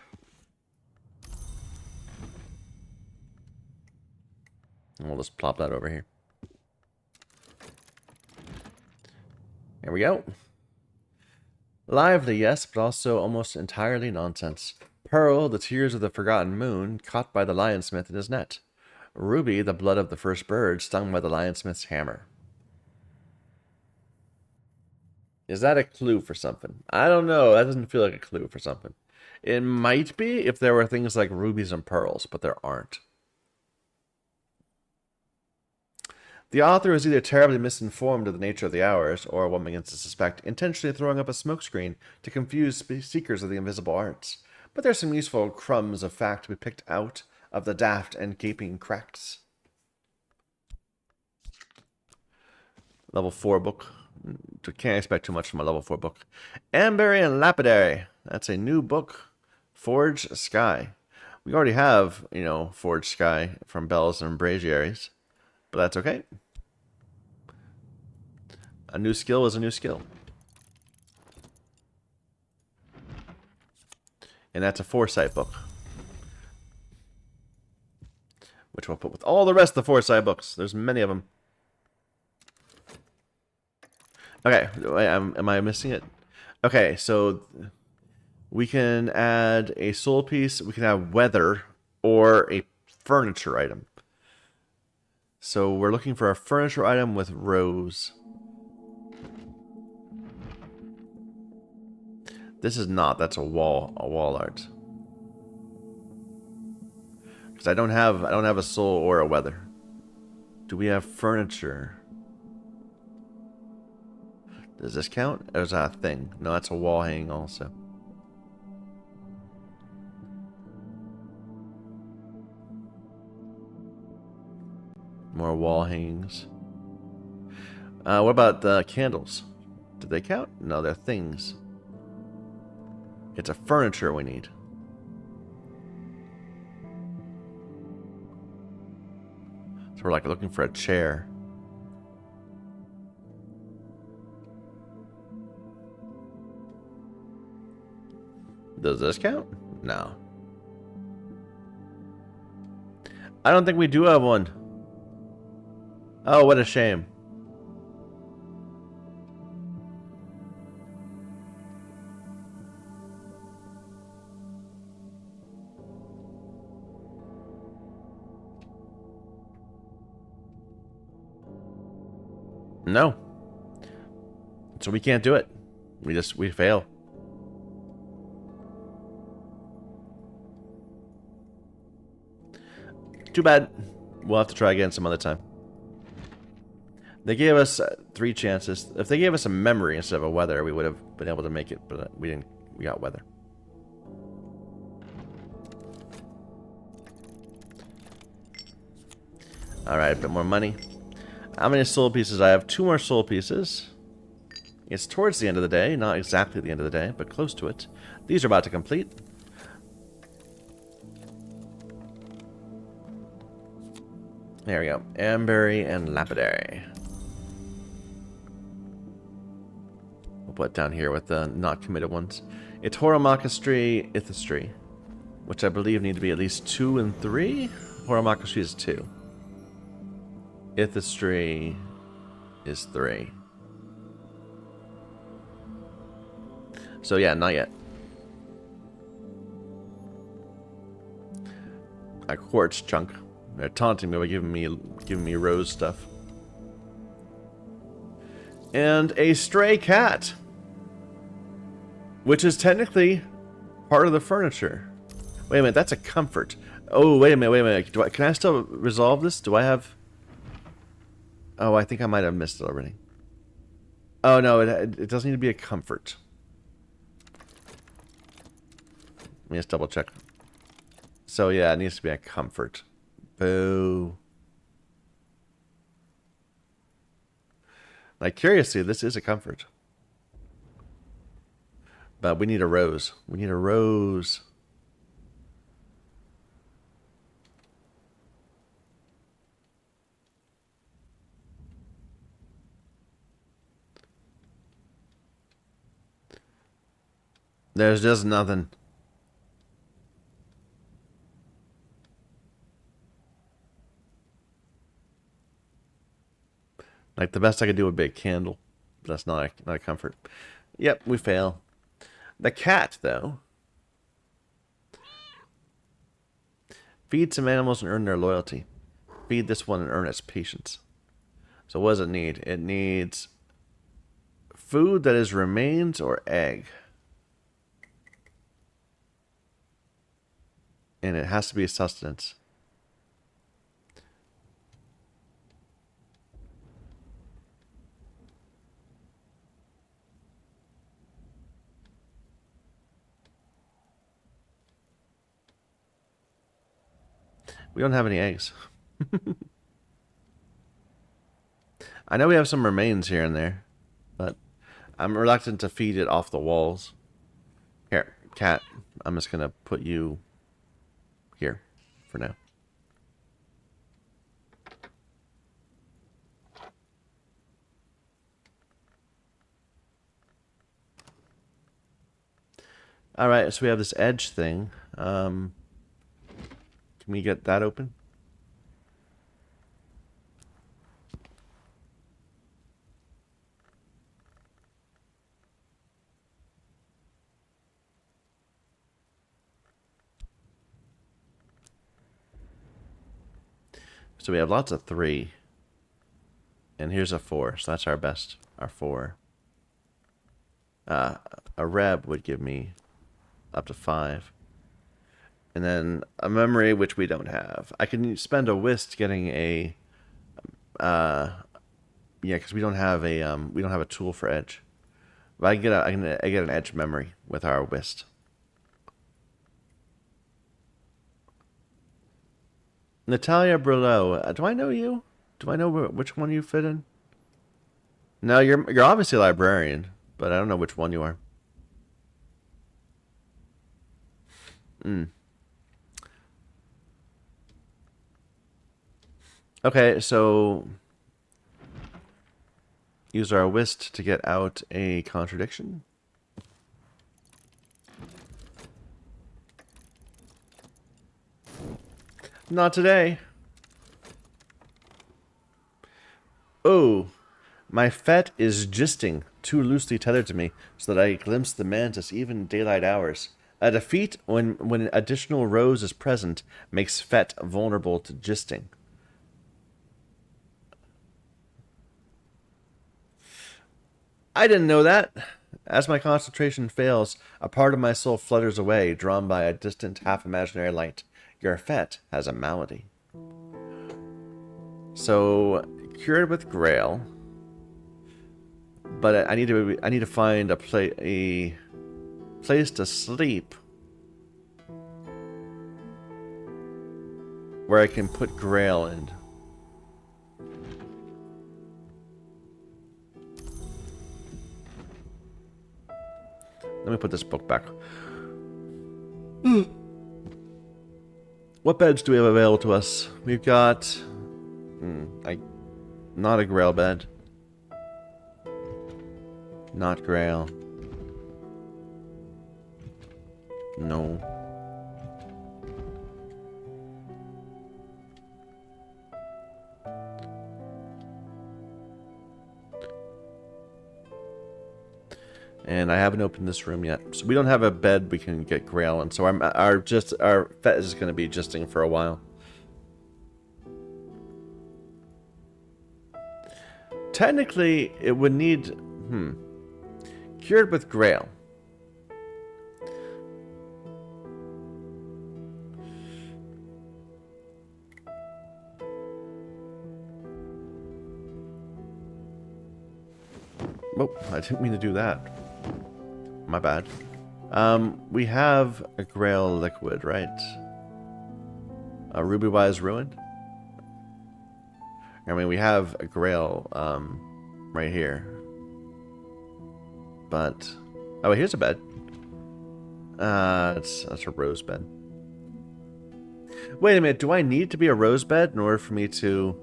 And we'll just plop that over here. There we go. Lively, yes, but also almost entirely nonsense. Pearl, the tears of the forgotten moon, caught by the lionsmith in his net. Ruby, the blood of the first bird, stung by the lionsmith's hammer. Is that a clue for something? I don't know. That doesn't feel like a clue for something. It might be if there were things like rubies and pearls, but there aren't. The author is either terribly misinformed of the nature of the hours, or, one begins to suspect, intentionally throwing up a smokescreen to confuse seekers of the invisible arts. But there's some useful crumbs of fact to be picked out of the daft and gaping cracks. Level 4 book. Can't expect too much from a level 4 book. Amberry and Lapidary. That's a new book. Forge Sky. We already have, Forge Sky from Bells and Braziaries. But that's okay. A new skill is a new skill. And that's a Foresight book. Which we'll put with all the rest of the Foresight books. There's many of them. Okay, am I missing it? Okay, so we can add a soul piece, we can have weather, or a furniture item. So we're looking for a furniture item with rose. This is not, that's a wall art. Because I don't have a soul or a weather. Do we have furniture? Does this count? Or is that a thing? No, that's a wall hanging also. More wall hangings. What about the candles? Do they count? No, they're things. It's a furniture we need. So we're like looking for a chair. Does this count? No. I don't think we do have one. Oh, what a shame. No. So we can't do it. We fail. Too bad. We'll have to try again some other time. They gave us 3 chances. If they gave us a memory instead of a weather, we would have been able to make it, but we didn't. We got weather. Alright, a bit more money. How many soul pieces? I have 2 more soul pieces. It's towards the end of the day. Not exactly the end of the day, but close to it. These are about to complete. There we go. Amberry and Lapidary. We'll put it down here with the not committed ones. It's Horamakastri, Ithistry, which I believe need to be at least 2 and 3. Horamakastri is 2. Ithistry is 3. So yeah, not yet. A quartz chunk. They're taunting me by giving me rose stuff. And a stray cat, which is technically part of the furniture. Wait a minute, that's a comfort. Oh, wait a minute. Can I still resolve this? Do I have... Oh, I think I might have missed it already. Oh, no, it doesn't need to be a comfort. Let me just double check. So, yeah, it needs to be a comfort. Boo. Like, curiously, this is a comfort. But we need a rose. We need a rose. There's just nothing. Like, the best I could do would be a candle. But that's not a comfort. Yep, we fail. The cat, though. Feed some animals and earn their loyalty. Feed this one and earn its patience. So what does it need? It needs food that is remains or egg. And it has to be sustenance. We don't have any eggs. I know we have some remains here and there, but I'm reluctant to feed it off the walls. Here, cat, I'm just going to put you here for now. Alright, so we have this edge thing. Can we get that open? So we have lots of 3. And here's a 4, so that's our best. Our 4. A reb would give me up to 5. And then a memory, which we don't have. I can spend a whist getting a... yeah, because we don't have a tool for edge. But I get an edge memory with our whist. Natalia Brulot. Do I know you? Do I know which one you fit in? No, you're obviously a librarian, but I don't know which one you are. Okay, so use our whist to get out a contradiction. Not today. Oh, my fet is gisting, too loosely tethered to me, so that I glimpse the mantis even in daylight hours. A defeat when additional rose is present makes fet vulnerable to gisting. I didn't know that. As my concentration fails, a part of my soul flutters away, drawn by a distant, half-imaginary light. Your fet has a malady. So, cured with Grail, but I need to find a place to sleep where I can put Grail in. Let me put this book back. What beds do we have available to us? We've got... not a Grail bed. Not Grail. No. And I haven't opened this room yet. So we don't have a bed we can get Grail in. So our fet is going to be gisting for a while. Technically, it would need... Cured with Grail. Oh, I didn't mean to do that. My bad. We have a Grail liquid, right? A Ruby-wise Ruin? I mean, we have a Grail right here. But... oh, here's a bed. That's a rose bed. Wait a minute, do I need to be a rose bed in order for me to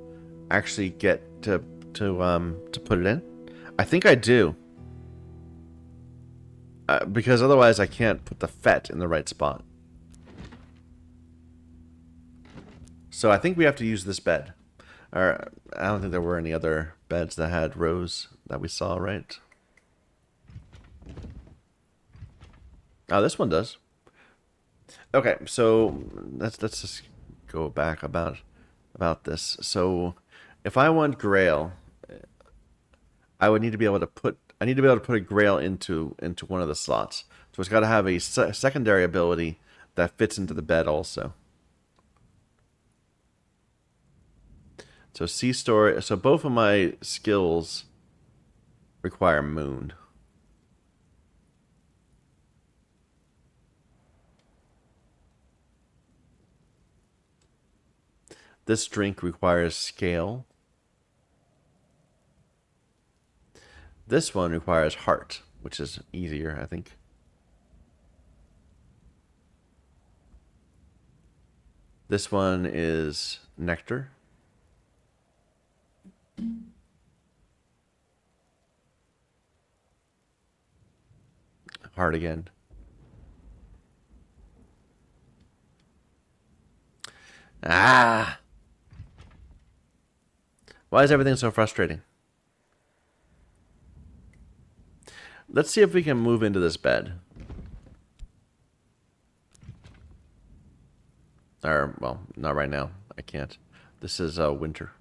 actually get to put it in? I think I do. Because otherwise I can't put the fet in the right spot. So I think we have to use this bed. Or I don't think there were any other beds that had rows that we saw, right? Oh, this one does. Okay, so let's just go back about this. So if I want Grail, I would need to be able to put a Grail into one of the slots. So it's got to have a secondary ability that fits into the bed also. So sea story. So both of my skills require moon. This drink requires scale. This one requires heart, which is easier, I think. This one is nectar. Heart again. Ah! Why is everything so frustrating? Let's see if we can move into this bed. Or, well, not right now. I can't. This is winter.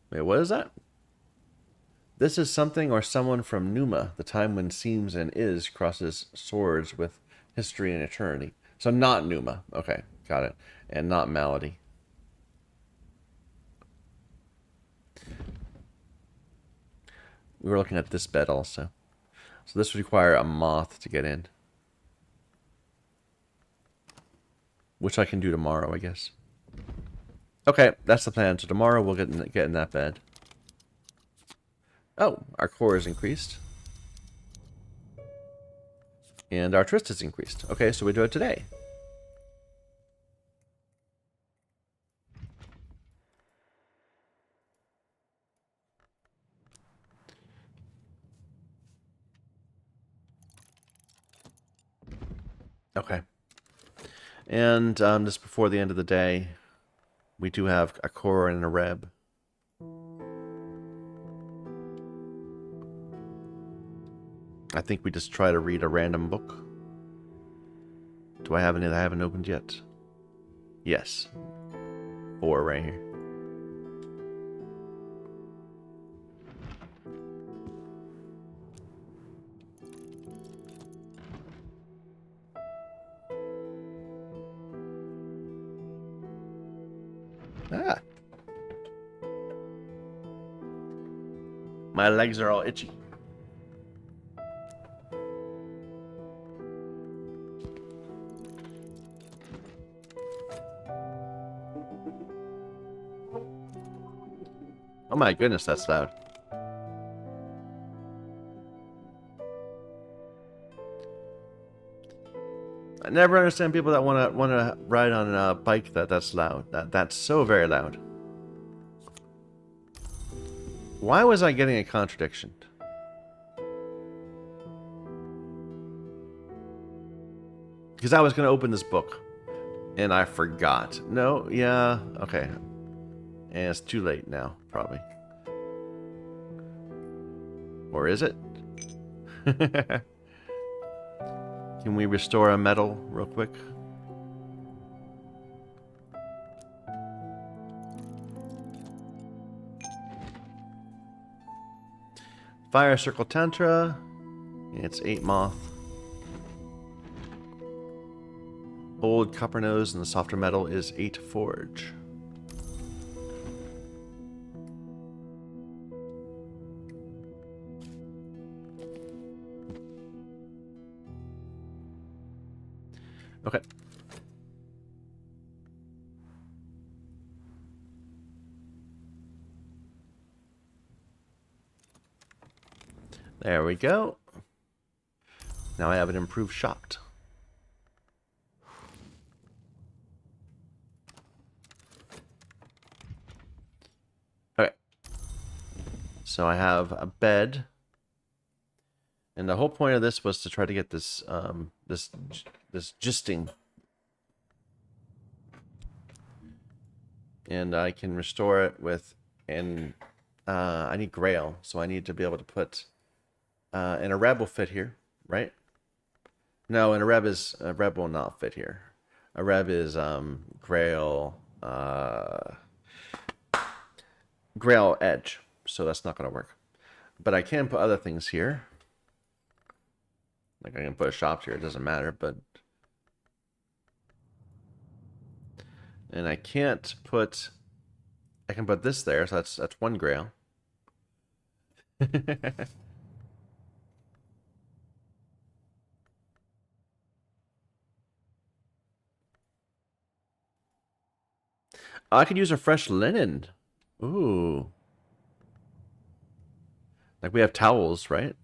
Wait, what is that? This is something or someone from Numa, the time when seems and is crosses swords with history and eternity. So not Numa. Okay, got it. And not Malady. We were looking at this bed also. So this would require a moth to get in. Which I can do tomorrow, I guess. Okay, that's the plan. So tomorrow we'll get in that bed. Oh, our core is increased. And our Trist is increased. Okay, so we do it today. Okay. And just before the end of the day, we do have a core and a reb. I think we just try to read a random book. Do I have any that I haven't opened yet? Yes. 4 right here. Ah. My legs are all itchy. Oh my goodness, that's loud. I never understand people that wanna ride on a bike that's loud. That's so very loud. Why was I getting a contradiction? Because I was gonna open this book, and I forgot. No, yeah, okay. And it's too late now, probably. Or is it? Can we restore a medal real quick? Fire Circle Tantra. It's 8 moth. Old Copper Nose and the softer metal is 8 forge. Okay. There we go. Now I have an improved shot. Okay. So I have a bed, and the whole point of this was to try to get this this gisting, and I can restore it with, and I need Grail, so I need to be able to put, and a Reb will fit here, right? No, and a Reb will not fit here. A Reb is Grail, Grail Edge, so that's not going to work. But I can put other things here. Like I can put a shop here, it doesn't matter, but... And I can't put... I can put this there, so that's one Grail. I could use a fresh linen. Ooh. Like we have towels, right?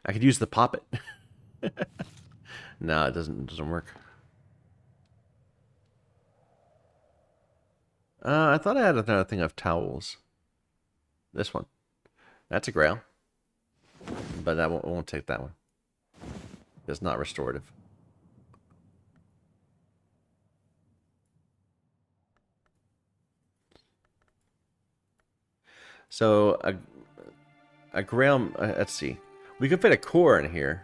I could use the poppet. No, it doesn't work. I thought I had another thing of towels. This one. That's a Grail. But I won't take that one. It's not restorative. So a Grail, let's see. We could fit a core in here,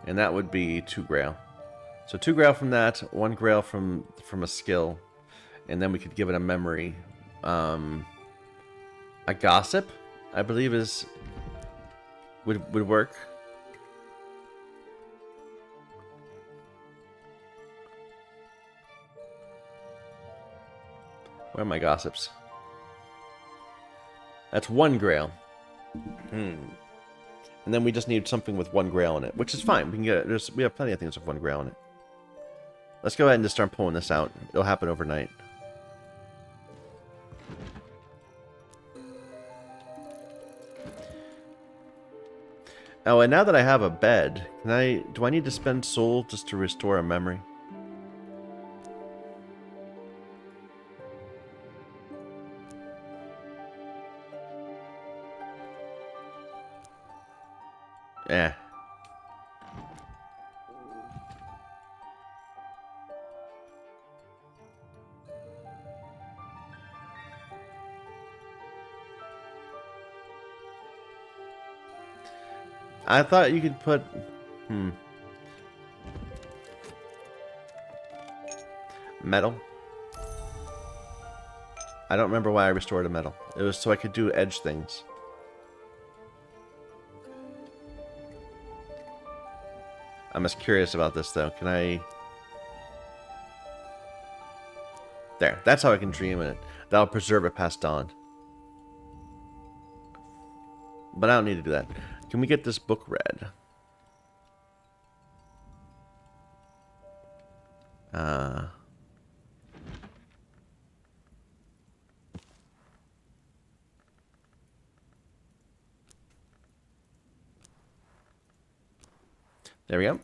and that would be 2 Grail. So 2 Grail from that, 1 Grail from a skill, and then we could give it a memory. A Gossip, I believe, would work. Where are my Gossips? That's 1 Grail. And then we just need something with 1 Grail in it, which is fine. We can get it. We have plenty of things with 1 Grail in it. Let's go ahead and just start pulling this out. It'll happen overnight. Oh, and now that I have a bed, do I need to spend soul just to restore a memory? Eh. I thought you could put... Metal. I don't remember why I restored a metal. It was so I could do edge things. I'm just curious about this, though. Can I... There. That's how I can dream in it. That'll preserve it past dawn. But I don't need to do that. Can we get this book read? There we go.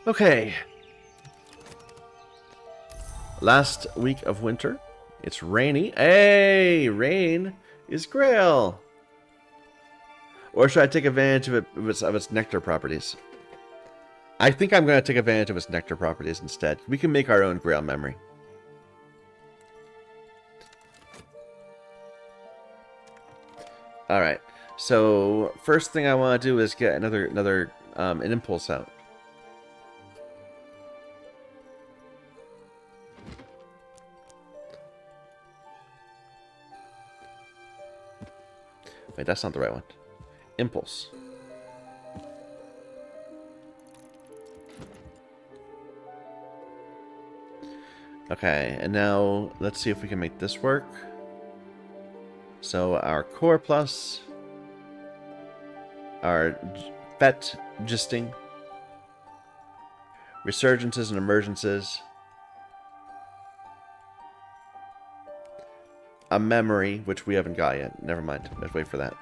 Okay. Last week of winter. It's rainy. Hey, rain is Grail. Or should I take advantage of its nectar properties? I think I'm going to take advantage of its nectar properties instead. We can make our own Grail memory. All right. So first thing I want to do is get another an impulse out. Wait, that's not the right one. Impulse. Okay, and now let's see if we can make this work. So our core plus, our fet gisting, resurgences and emergences, a memory, which we haven't got yet. Never mind. Let's wait for that.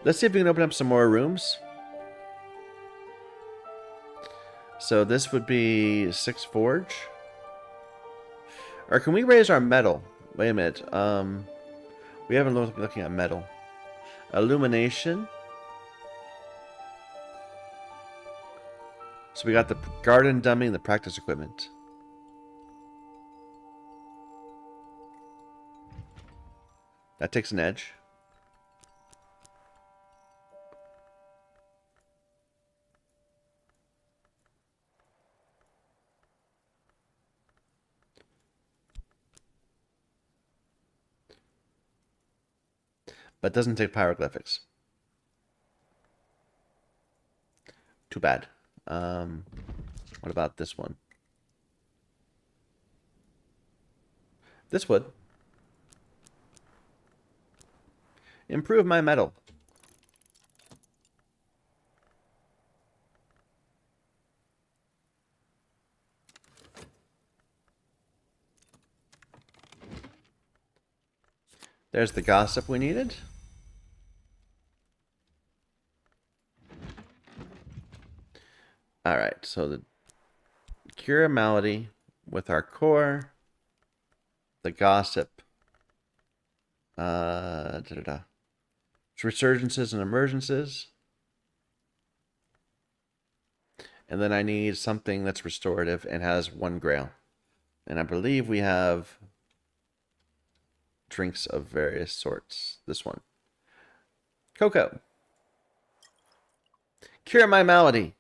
Let's see if we can open up some more rooms. So this would be 6 forge. Or can we raise our metal? Wait a minute. We haven't looked looking at metal. Illumination. So we got the garden dummy and the practice equipment. That takes an edge. But doesn't take pyroglyphics. Too bad. What about this one? This would. Improve my metal. There's the gossip we needed. Alright, so the cure a malady with our core, the gossip, resurgences and emergences, and then I need something that's restorative and has 1 grail. And I believe we have drinks of various sorts. This one. Cocoa. Cure my malady.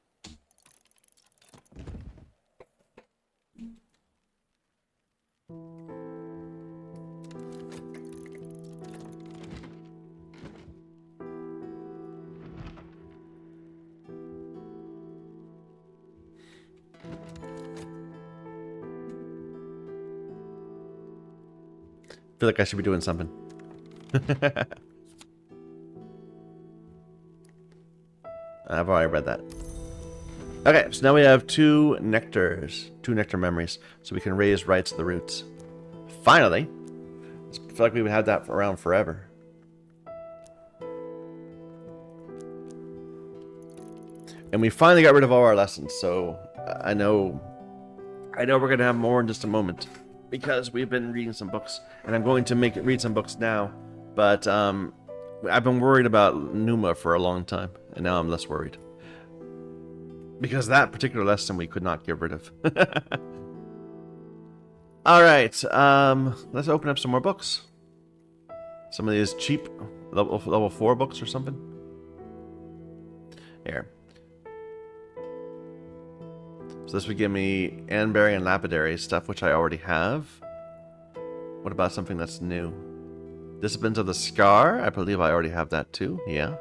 I feel like I should be doing something. I've already read that. Okay, so now we have 2 nectars. 2 nectar memories. So we can raise rights of the roots. Finally! I feel like we would have that around forever. And we finally got rid of all our lessons, so I know we're going to have more in just a moment. Because we've been reading some books, and I'm going to read some books now. But I've been worried about Numa for a long time, and now I'm less worried. Because that particular lesson we could not get rid of. Alright, let's open up some more books. Some of these cheap level 4 books or something. Here. So this would give me Anberry and Lapidary stuff, which I already have. What about something that's new? Disciplines of the Scar? I believe I already have that too. Yeah.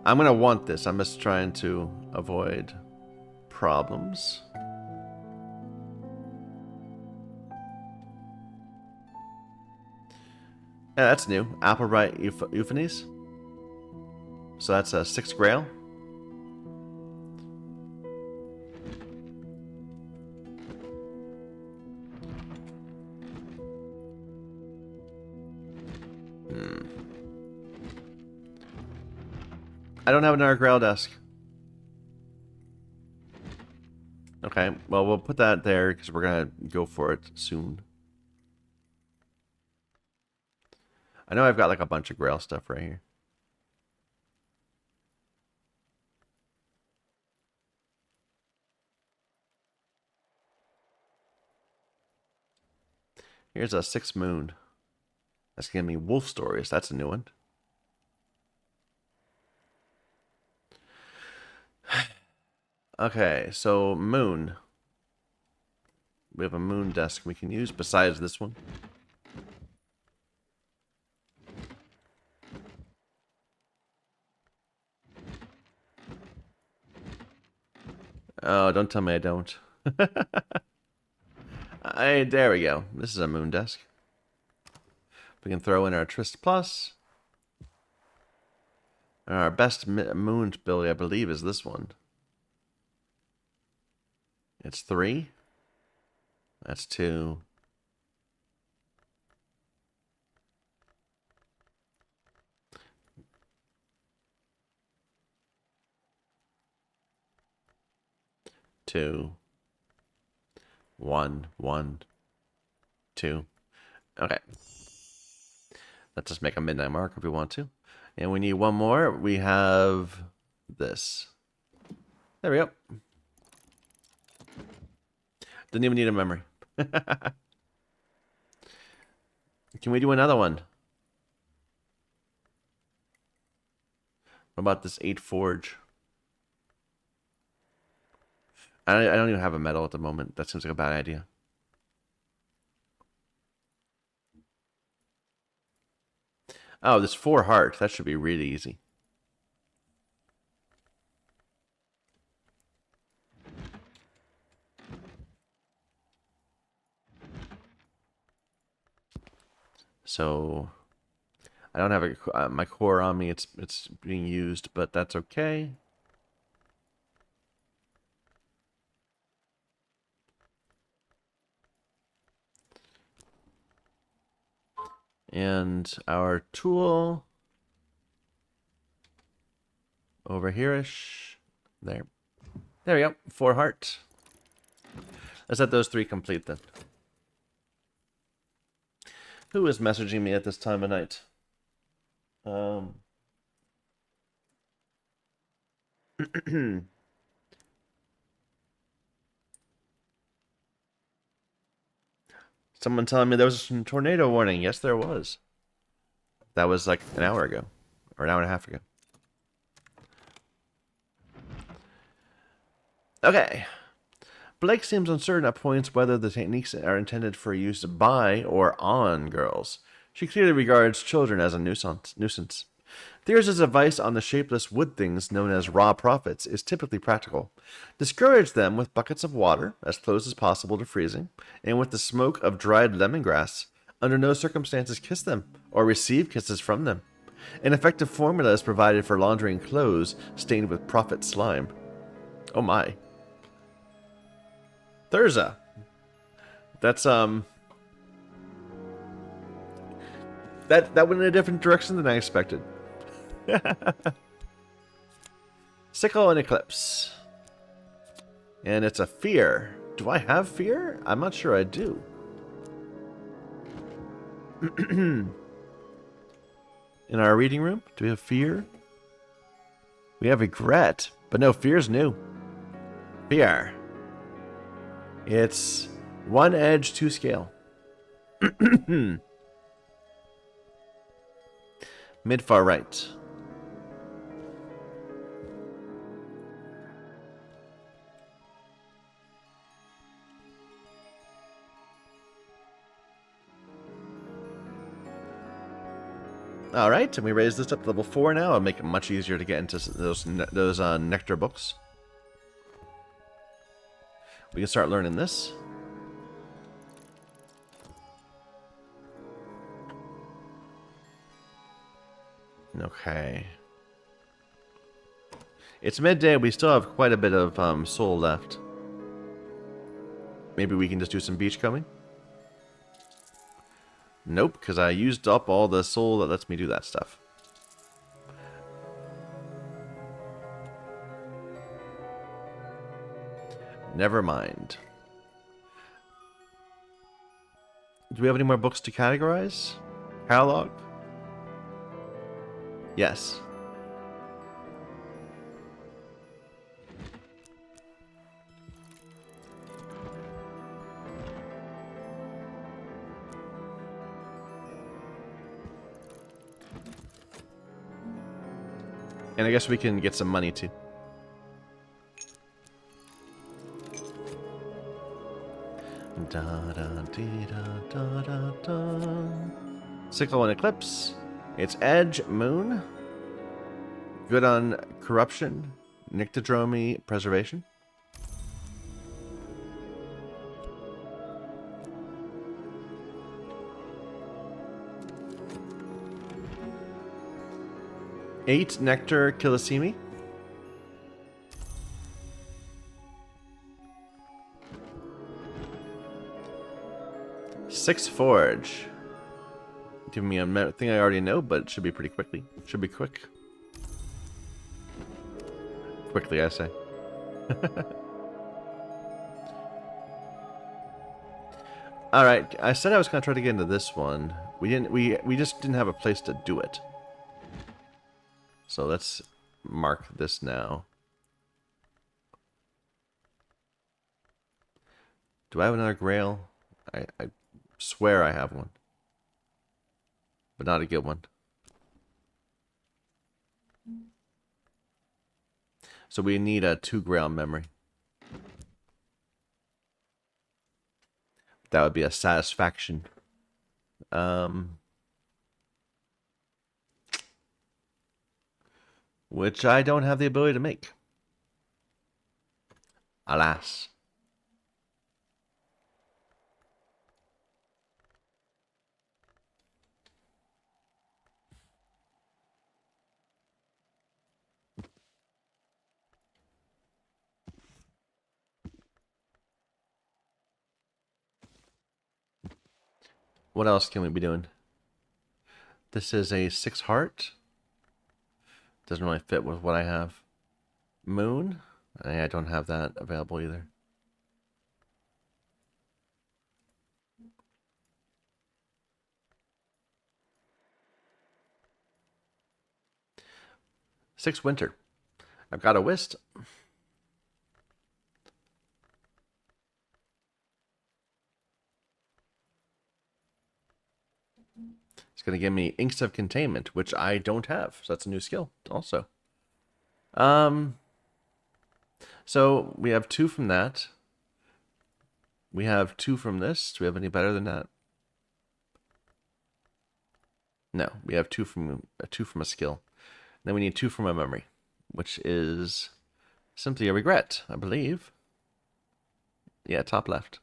I'm going to want this. I'm just trying to avoid problems. Yeah, that's new. Applebright Euphonies. So that's a 6 grail. I don't have another grail desk. Okay, well, we'll put that there because we're going to go for it soon. I know I've got like a bunch of grail stuff right here. Here's a 6 moon. That's going to be Wolf Stories. That's a new one. Okay, so moon. We have a moon desk we can use besides this one. Oh, don't tell me I don't. There we go. This is a moon desk. We can throw in our Trist Plus. Our best moon ability, I believe, is this one. It's 3. That's 2. Two. 1, 1, 2. Okay. Let's just make a midnight mark if we want to. And we need one more. We have this. There we go. Didn't even need a memory. Can we do another one? What about this 8 forge? I don't even have a metal at the moment. That seems like a bad idea. Oh, this 4 heart. That should be really easy. So I don't have my core on me. It's being used, but that's okay. And our tool over here-ish. There we go. 4 heart. Let's let those 3 complete then. Who is messaging me at this time of night? Someone telling me there was a tornado warning. Yes, there was. That was like an hour ago. Or an hour and a half ago. Okay. Blake seems uncertain at points whether the techniques are intended for use by or on girls. She clearly regards children as a nuisance. There's advice on the shapeless wood things known as raw profits is typically practical. Discourage them with buckets of water, as close as possible to freezing, and with the smoke of dried lemongrass. Under no circumstances kiss them, or receive kisses from them. An effective formula is provided for laundering clothes stained with prophet slime. Oh my. Thurza. That's, that went in a different direction than I expected. Sickle and Eclipse. And it's a fear. Do I have fear? I'm not sure I do. In our reading room, do we have fear? We have regret, but no, fear's new. Fear. It's 1 edge, 2 scale. Mid far right. Alright, and we raise this up to level 4 now and make it much easier to get into those nectar books. We can start learning this. Okay. It's midday, we still have quite a bit of soul left. Maybe we can just do some beachcombing? Nope, because I used up all the soul that lets me do that stuff. Never mind. Do we have any more books to categorize? Catalog? Yes. And I guess we can get some money too. Da da dee da da da da. Sickle and Eclipse. It's Edge, Moon. Good on Corruption, Nyctodromy, Preservation. 8 Nectar Kilisimi. 6 Forge. Give me a thing I already know, but it should be pretty quickly. Should be quick. Quickly, I say. All right, I said I was gonna try to get into this one. We didn't. We just didn't have a place to do it. So let's mark this now. Do I have another Grail? I swear I have one, but not a good one. So we need a 2 Grail memory. That would be a satisfaction. Which I don't have the ability to make. Alas. What else can we be doing? This is a 6 heart. Doesn't really fit with what I have. Moon? I don't have that available either. Six Winter. I've got a Whist. It's going to give me Inks of Containment, which I don't have. So that's a new skill also. So we have 2 from that. We have 2 from this. Do we have any better than that? No, we have 2 from a skill. Then we need 2 from a memory, which is simply a regret, I believe. Yeah, top left.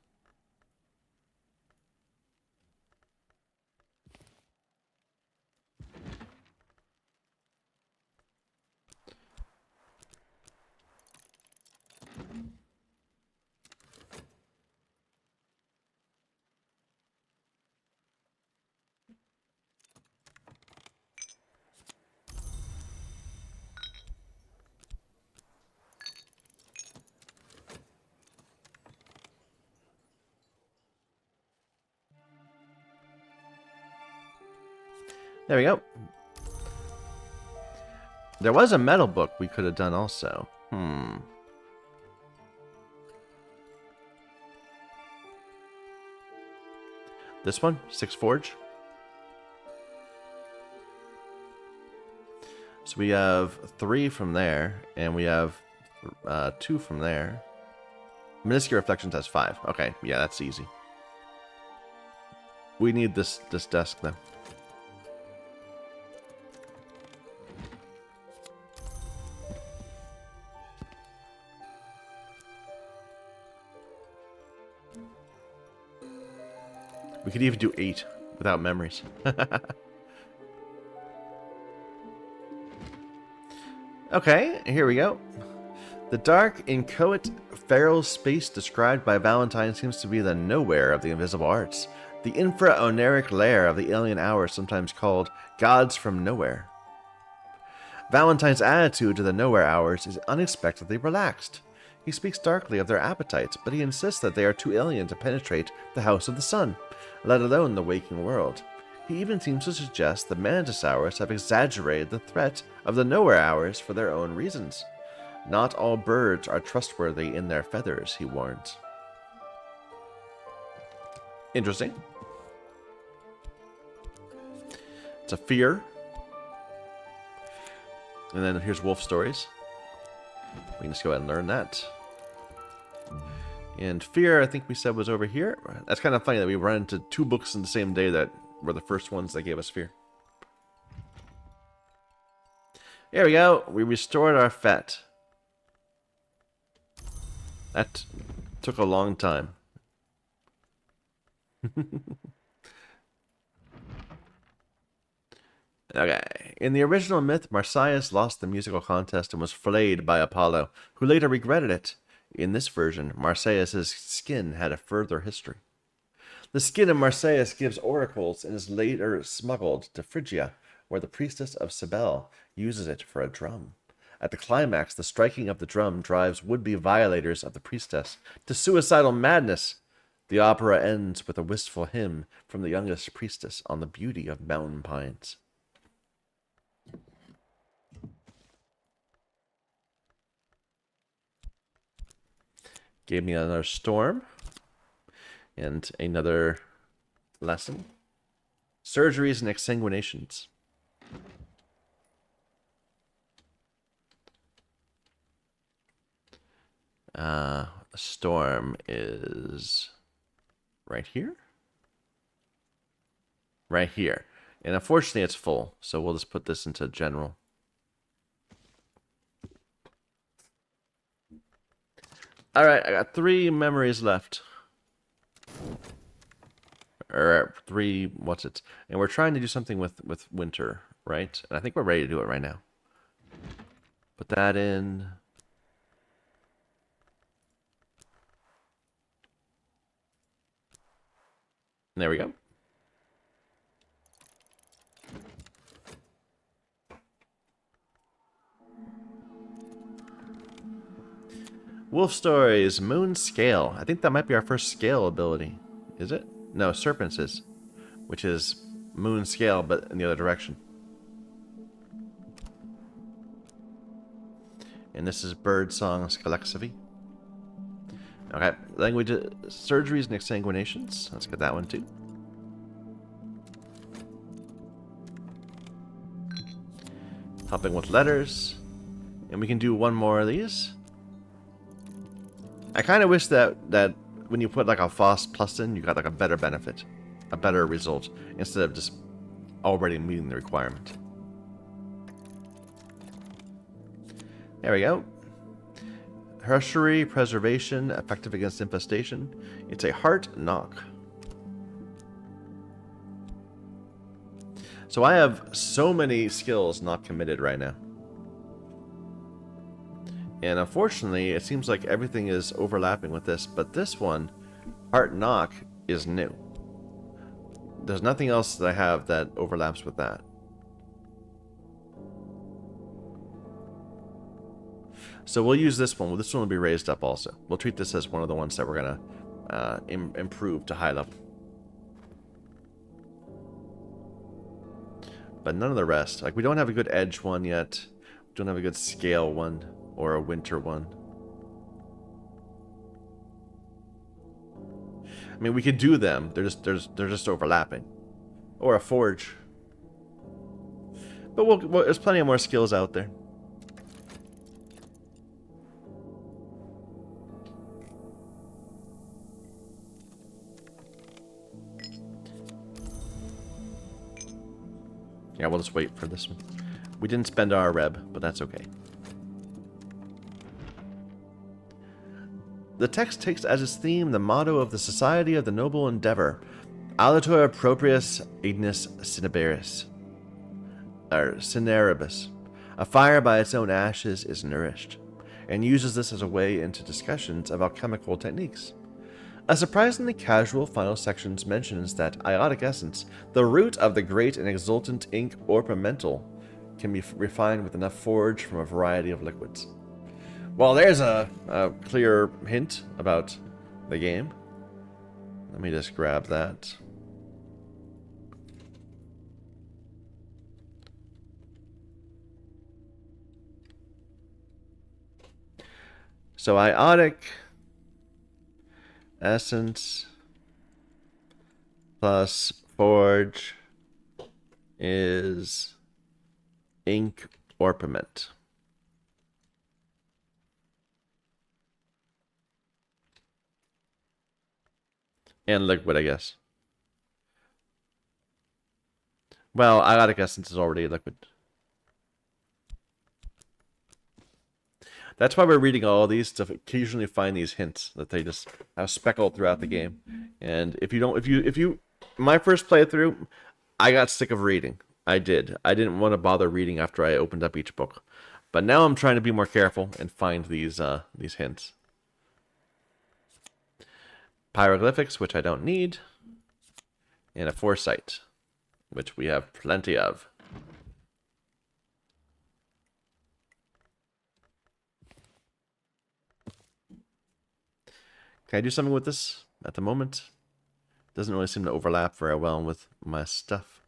There we go. There was a metal book we could have done also. This one, 6 Forge. So we have 3 from there, and we have 2 from there. Miniscule Reflections has 5. Okay, yeah, that's easy. We need this desk though. We could even do 8 without memories. Okay, here we go. The dark, inchoate, feral space described by Valentine seems to be the nowhere of the invisible arts. The infra-oneric lair of the alien hours, sometimes called gods from nowhere. Valentine's attitude to the nowhere hours is unexpectedly relaxed. He speaks darkly of their appetites, but he insists that they are too alien to penetrate the House of the Sun, let alone the waking world. He even seems to suggest the Mantis Hours have exaggerated the threat of the Nowhere Hours for their own reasons. Not all birds are trustworthy in their feathers, he warns. Interesting. It's a fear. And then here's wolf stories. We can just go ahead and learn that. And fear, I think we said, was over here. That's kind of funny that we run into 2 books in the same day that were the first ones that gave us fear. There we go. We restored our Fett. That took a long time. Okay. In the original myth, Marsyas lost the musical contest and was flayed by Apollo, who later regretted it. In this version, Marsyas' skin had a further history. The skin of Marsyas gives oracles and is later smuggled to Phrygia, where the priestess of Cybele uses it for a drum. At the climax, the striking of the drum drives would-be violators of the priestess to suicidal madness. The opera ends with a wistful hymn from the youngest priestess on the beauty of mountain pines. Gave me another storm and another lesson. Surgeries and exsanguinations. Storm is right here. Right here. And unfortunately it's full, so we'll just put this into general. Alright, I got 3 memories left. Or 3, what's it? And we're trying to do something with winter, right? And I think we're ready to do it right now. Put that in. There we go. Wolf Stories, Moon Scale. I think that might be our first scale ability. Is it? No, Serpents is. Which is Moon Scale, but in the other direction. And this is Birdsong Scalexivy. Okay, language, surgeries and exsanguinations. Let's get that one too. Helping with letters. And we can do one more of these. I kind of wish that when you put like a FOSS plus in, you got like a better benefit. A better result. Instead of just already meeting the requirement. There we go. Herstory, preservation, effective against infestation. It's a heart knock. So I have so many skills not committed right now. And unfortunately, it seems like everything is overlapping with this. But this one, heart knock, is new. There's nothing else that I have that overlaps with that. So we'll use this one. This one will be raised up also. We'll treat this as one of the ones that we're going to improve to high level. But none of the rest. Like, we don't have a good edge one yet. We don't have a good scale one or a winter one. I mean, we could do them. They're just overlapping. Or a forge. But there's plenty of more skills out there. Yeah, we'll just wait for this one. We didn't spend our reb, but that's okay. The text takes as its theme the motto of the Society of the Noble Endeavor, Alitur Proprius Ignis Cineris, or Cineribus. A fire by its own ashes is nourished, and uses this as a way into discussions of alchemical techniques. A surprisingly casual final section mentions that iotic essence, the root of the great and exultant ink orpiment, can be refined with enough forge from a variety of liquids. Well, there's a clear hint about the game. Let me just grab that. So iotic essence plus forge is ink orpiment. And liquid, I guess. Well, iotic essence is already liquid. That's why we're reading all of these to occasionally find these hints that they just have speckled throughout the game. And if you my first playthrough, I got sick of reading. I did. I didn't want to bother reading after I opened up each book. But now I'm trying to be more careful and find these hints. Pyroglyphics, which I don't need. And a foresight, which we have plenty of. Can I do something with this at the moment? Doesn't really seem to overlap very well with my stuff.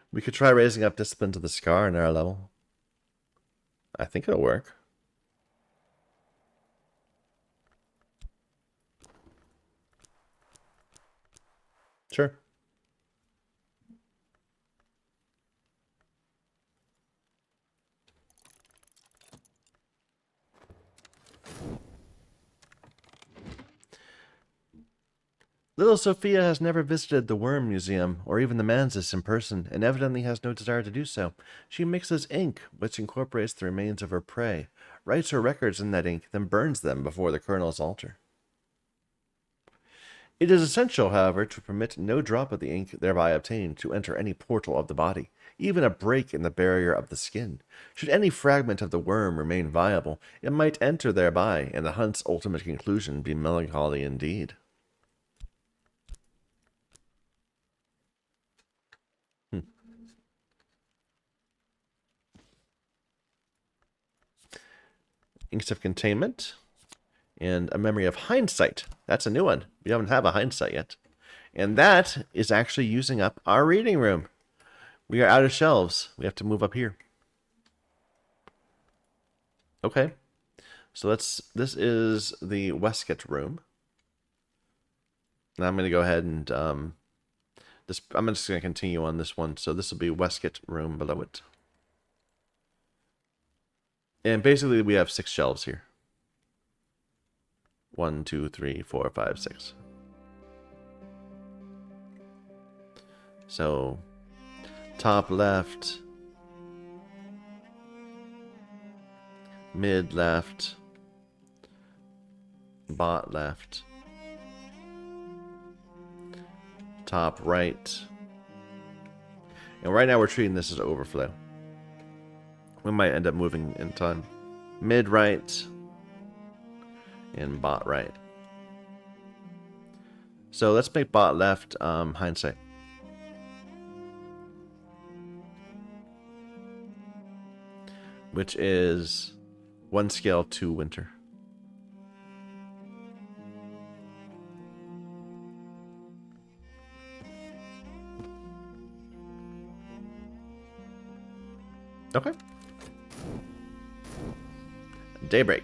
We could try raising up discipline to the scar in our level. I think it'll work. Sure. Little Sophia has never visited the Worm Museum or even the Mansis in person, and evidently has no desire to do so. She mixes ink, which incorporates the remains of her prey, writes her records in that ink, then burns them before the Colonel's altar. It is essential, however, to permit no drop of the ink thereby obtained to enter any portal of the body, even a break in the barrier of the skin. Should any fragment of the worm remain viable, it might enter thereby, and the hunt's ultimate conclusion be melancholy indeed. Inks of Containment, and a Memory of Hindsight. That's a new one. We don't have a Hindsight yet. And that is actually using up our reading room. We are out of shelves. We have to move up here. Okay. So this is the Westgate room. Now I'm going to go ahead and I'm just going to continue on this one. So this will be Westgate room below it. And basically we have 6 shelves here. 1, 2, 3, 4, 5, 6. So top left, mid left, bot left, top right. And right now we're treating this as overflow. We might end up moving in time. Mid right and bot right. So let's make bot left Hindsight. Which is 1 scale 2 winter. Okay. Daybreak.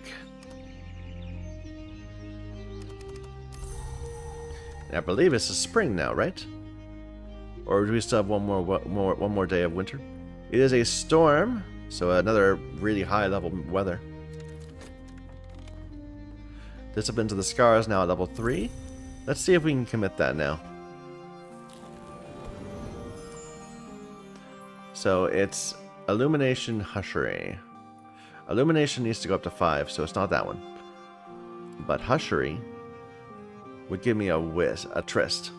I believe it's a spring now, right? Or do we still have one more day of winter? It is a storm, so another really high level weather. Discipline to the Scar is now at level 3. Let's see if we can commit that now. So it's Illumination Hushery. Illumination needs to go up to 5, so it's not that one. But Hushery would give me a Tryst.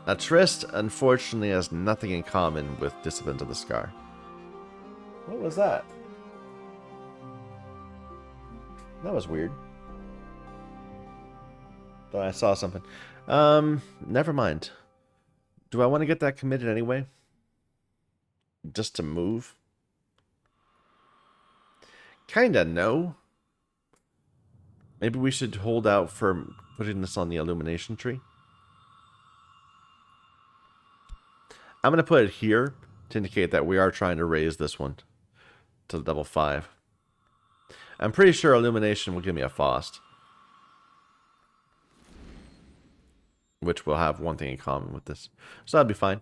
A Tryst, unfortunately, has nothing in common with Discipline to the Scar. What was that? That was weird. Thought I saw something. Never mind. Do I want to get that committed anyway? Just to move? Kinda no. Maybe we should hold out for putting this on the Illumination tree. I'm going to put it here to indicate that we are trying to raise this one to level 5. I'm pretty sure Illumination will give me a Faust. Which will have one thing in common with this. So that'll be fine.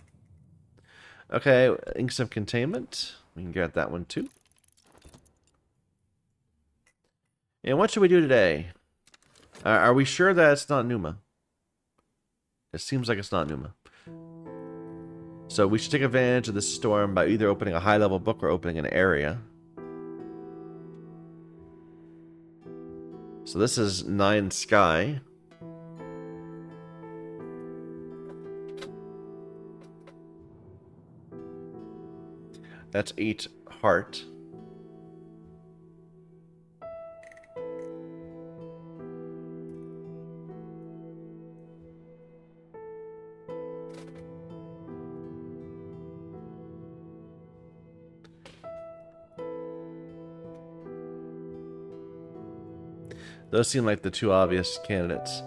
Okay, Inks of Containment. We can get that one too. And what should we do today? Are we sure that it's not Numa? It seems like it's not Numa. So we should take advantage of this storm by either opening a high-level book or opening an area. So this is 9 sky. That's 8 heart. Those seem like the two obvious candidates.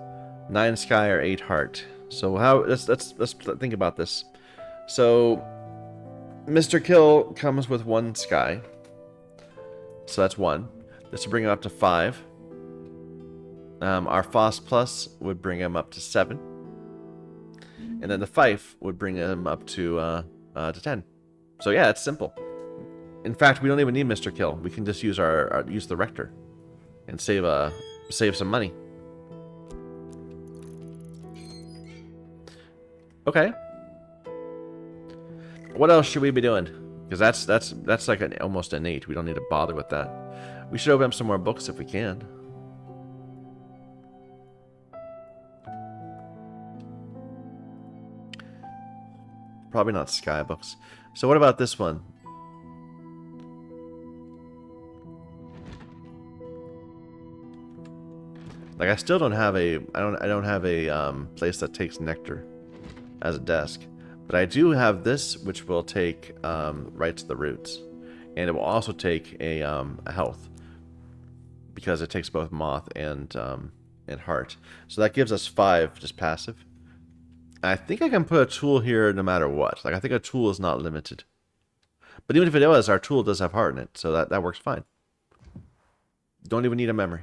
9 sky or 8 heart. So how let's think about this. So Mr. Kill comes with 1 sky. So that's 1. This would bring him up to 5. Our Foss Plus would bring him up to 7. And then the Fife would bring him up to 10. So yeah, it's simple. In fact, we don't even need Mr. Kill. We can just use use the Rector and save some money. Okay. What else should we be doing? Because that's like almost an 8. We don't need to bother with that. We should open up some more books if we can. Probably not sky books. So what about this one? Like I still don't have a I don't have a place that takes nectar as a desk, but I do have this, which will take right to the roots, and it will also take a health because it takes both moth and heart. So that gives us 5 just passive. I think I can put a tool here no matter what. Like I think a tool is not limited, but even if it was, our tool does have heart in it, so that works fine. Don't even need a memory.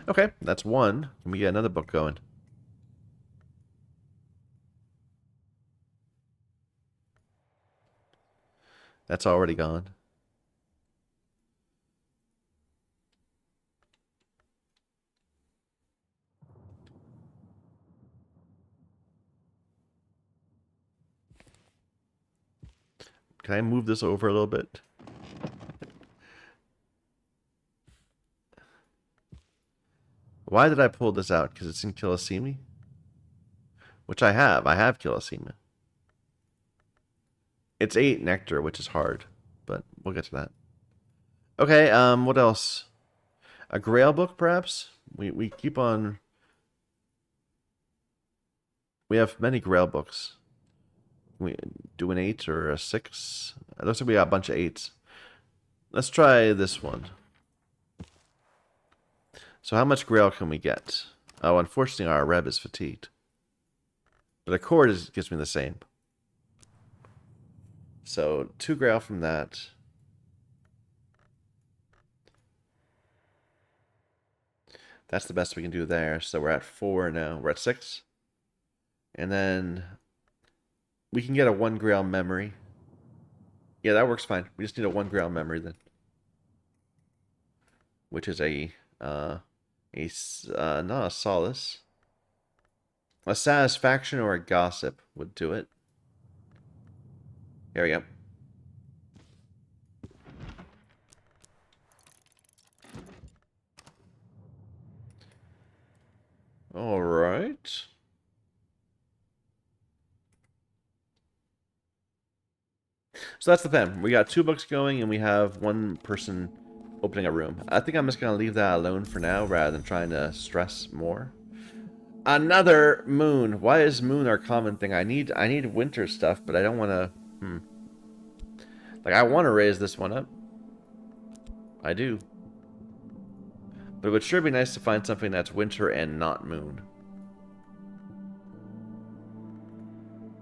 Okay, that's 1. Can we get another book going? That's already gone. Can I move this over a little bit? Why did I pull this out? Because it's in Killisimi? Which I have. I have Killisimi. It's 8 nectar, which is hard. But we'll get to that. Okay, what else? A Grail book, perhaps? We keep on... We have many Grail books. We do an 8 or a 6? It looks like we got a bunch of 8s. Let's try this one. So how much Grail can we get? Oh, unfortunately our Reb is fatigued. But a cord gives me the same. So 2 Grail from that. That's the best we can do there. So we're at 4 now. We're at 6. And then we can get a 1 Grail memory. Yeah, that works fine. We just need a 1 Grail memory then. Which is not a solace. A satisfaction or a gossip would do it. Here we go. All right. So that's the plan. We got 2 books going, and we have 1 person opening a room. I think I'm just going to leave that alone for now, rather than trying to stress more. Another moon. Why is moon our common thing? I need winter stuff, but I don't want to... Like, I want to raise this one up. I do. But it would sure be nice to find something that's winter and not moon.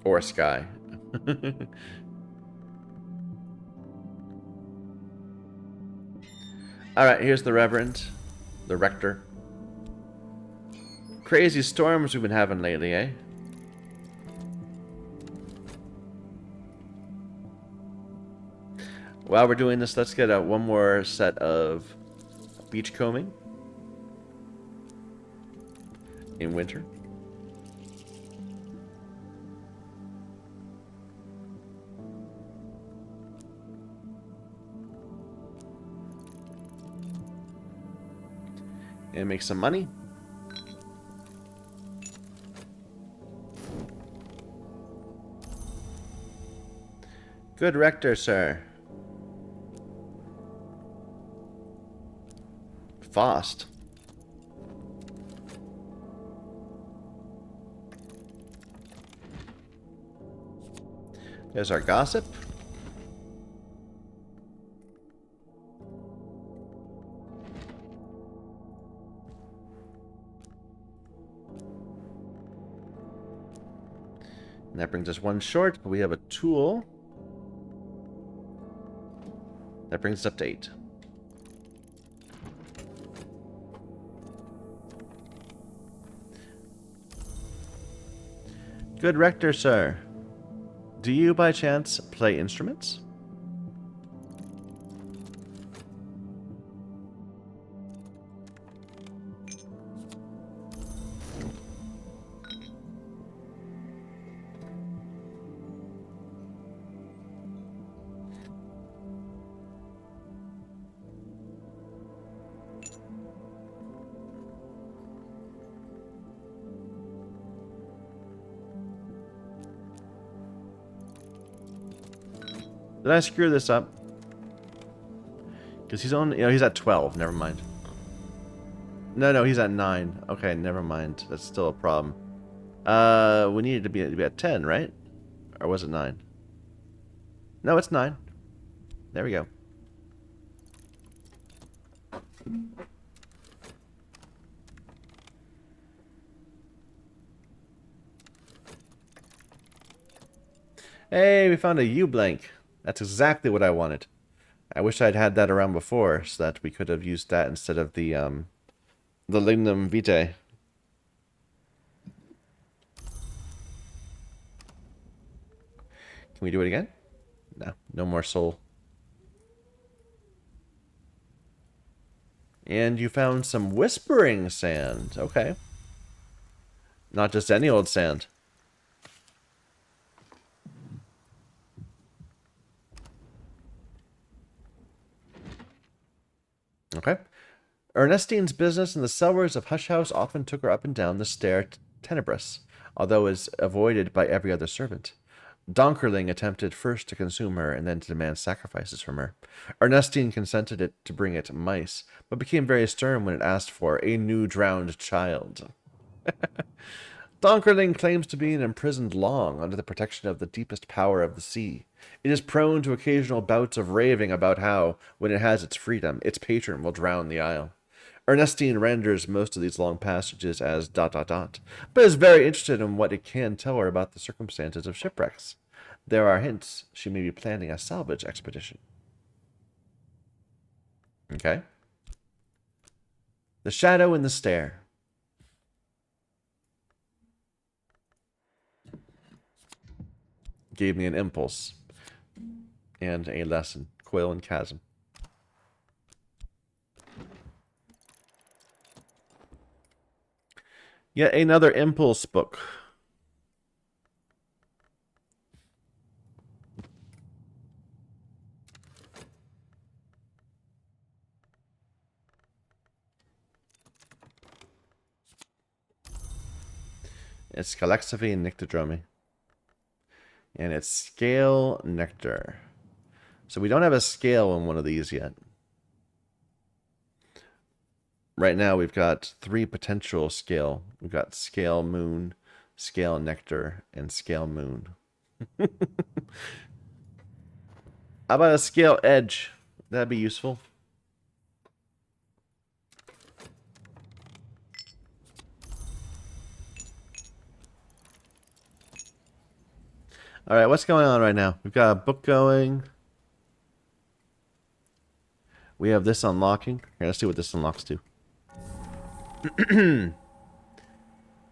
Or sky. Alright, here's the Reverend. The Rector. Crazy storms we've been having lately, eh? While we're doing this, let's get one more set of beachcombing in winter. and make some money. Good rector, sir. Faust. There's our gossip. And that brings us one short, but we have a tool. That brings us up to 8. Good rector, sir. Do you, by chance, play instruments? Did I screw this up? Because he's on, he's at 12. Never mind. No, he's at 9. Okay, never mind. That's still a problem. We needed to be at 10, right? Or was it 9? No, it's 9. There we go. Hey, we found a U-blank. That's exactly what I wanted. I wish I'd had that around before, so that we could have used that instead of the Lignum Vitae. Can we do it again? No, no more soul. And you found some whispering sand. Okay. Not just any old sand. Okay. Ernestine's business in the cellars of Hush House often took her up and down the stair Tenebrous, although is avoided by every other servant. Donkerling attempted first to consume her and then to demand sacrifices from her. Ernestine consented it to bring it mice, but became very stern when it asked for a new drowned child. Donkerling claims to be imprisoned long under the protection of the deepest power of the sea. It is prone to occasional bouts of raving about how, when it has its freedom, its patron will drown the isle. Ernestine renders most of these long passages as ... but is very interested in what it can tell her about the circumstances of shipwrecks. There are hints she may be planning a salvage expedition. Okay. The shadow in the stair. Gave me an impulse. And a lesson. Coil and chasm. Yet another impulse book. It's Calexophy and Nyctodromy. And it's Scale Nectar. So we don't have a scale in one of these yet. Right now we've got 3 potential scale. We've got Scale Moon, Scale Nectar, and Scale Moon. How about a Scale Edge? That'd be useful. Alright, what's going on right now? We've got a book going. We have this unlocking. Here, let's see what this unlocks to.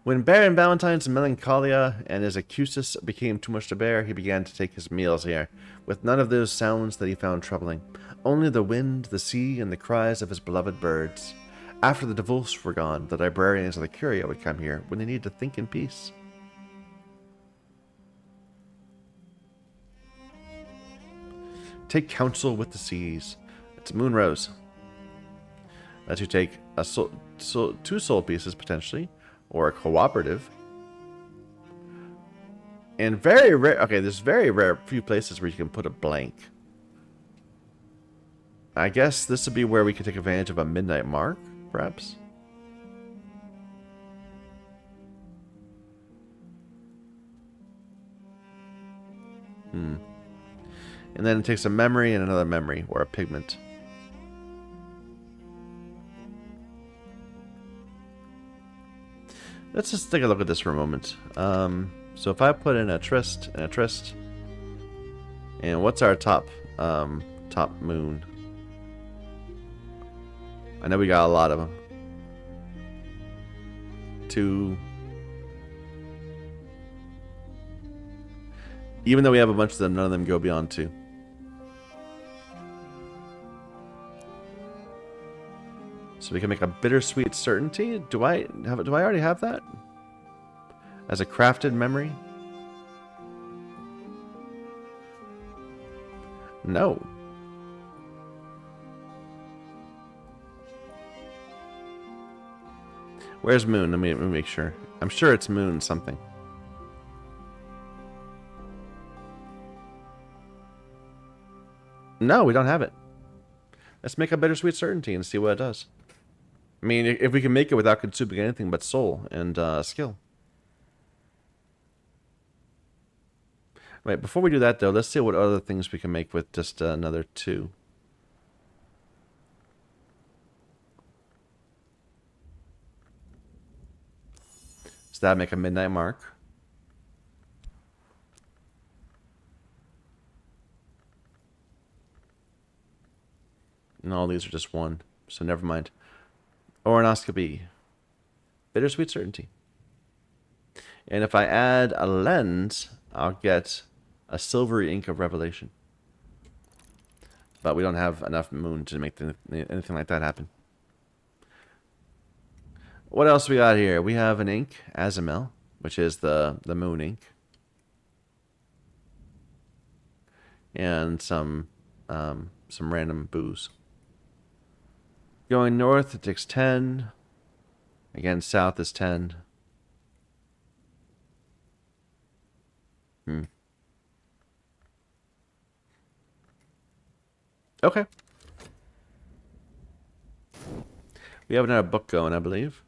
When Baron Valentine's melancholia and his accusis became too much to bear, he began to take his meals here, with none of those sounds that he found troubling. Only the wind, the sea, and the cries of his beloved birds. After the Devulfs were gone, the librarians of the Curia would come here when they needed to think in peace. Take counsel with the seas. It's Moonrose. Lets you take a two soul pieces potentially, or a cooperative. And very rare. Okay, there's very rare few places where you can put a blank. I guess this would be where we could take advantage of a midnight mark, perhaps. And then it takes a memory and another memory, or a pigment. Let's just take a look at this for a moment. So if I put in a Trist and a Trist, and what's our top moon? I know we got a lot of them. 2. Even though we have a bunch of them, none of them go beyond 2. So we can make a bittersweet certainty. Do I already have that? As a crafted memory? No. Where's moon? Let me make sure. I'm sure it's moon something. No, we don't have it. Let's make a bittersweet certainty and see what it does. I mean, if we can make it without consuming anything but soul and skill. Wait, before we do that, though, let's see what other things we can make with just another 2. Does that make a midnight mark? No, these are just 1, so never mind. Oronoscopy. Bittersweet certainty. And if I add a lens, I'll get a silvery ink of revelation. But we don't have enough moon to make anything like that happen. What else we got here? We have an ink, Azamel, which is the moon ink. And some random booze. Going north, it takes 10. Again, south is 10. Okay. We have another book going, I believe.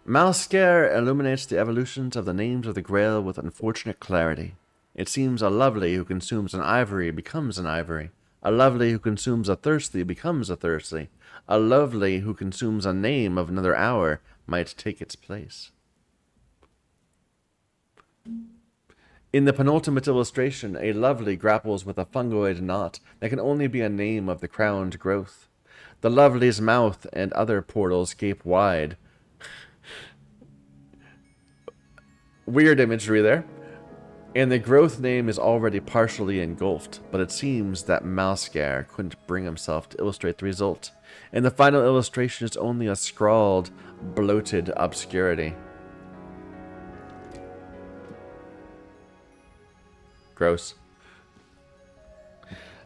Malscare illuminates the evolutions of the names of the Grail with unfortunate clarity. It seems a lovely who consumes an ivory becomes an ivory. A lovely who consumes a thirsty becomes a thirsty. A lovely who consumes a name of another hour might take its place. In the penultimate illustration, a lovely grapples with a fungoid knot that can only be a name of the crowned growth. The lovely's mouth and other portals gape wide. Weird imagery there. And the growth name is already partially engulfed, but it seems that Malscare couldn't bring himself to illustrate the result, and the final illustration is only a scrawled, bloated obscurity. Gross.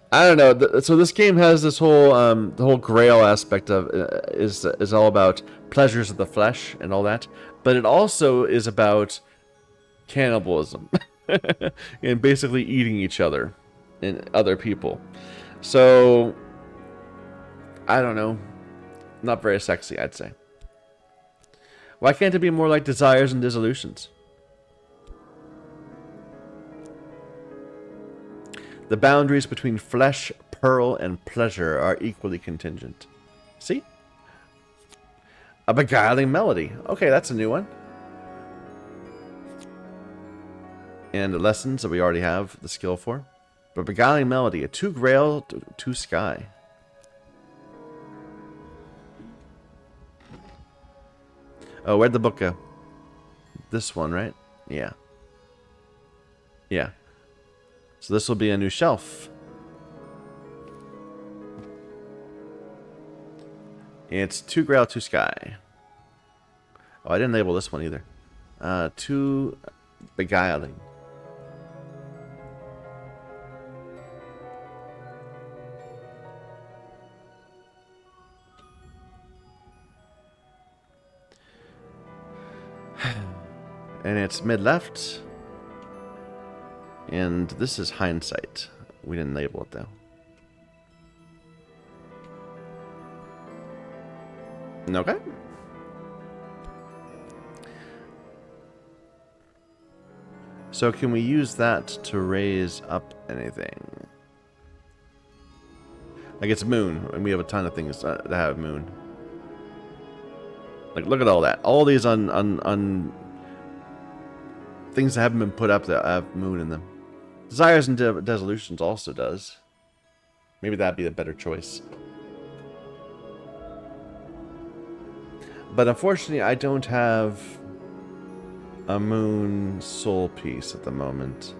I don't know. So this game has this whole, the whole Grail aspect of is all about pleasures of the flesh and all that, but it also is about cannibalism. And basically eating each other and other people. So, I don't know. Not very sexy, I'd say. Why can't it be more like Desires and Dissolutions? The boundaries between flesh, pearl, and pleasure are equally contingent. See? A beguiling melody. Okay, that's a new one. And the lessons that we already have the skill for. But beguiling melody, a 2 Grail, 2 Sky. Oh, where'd the book go? This one, right? Yeah. Yeah. So this will be a new shelf. It's 2 Grail, 2 Sky. Oh, I didn't label this one either. 2 Beguiling. And it's mid-left. And this is hindsight. We didn't label it, though. Okay. So can we use that to raise up anything? Like it's moon, and we have a ton of things that have moon. Like look at all that. All these things that haven't been put up that have moon in them. Desires and Dissolutions also does. Maybe that'd be the better choice. But unfortunately, I don't have a moon soul piece at the moment.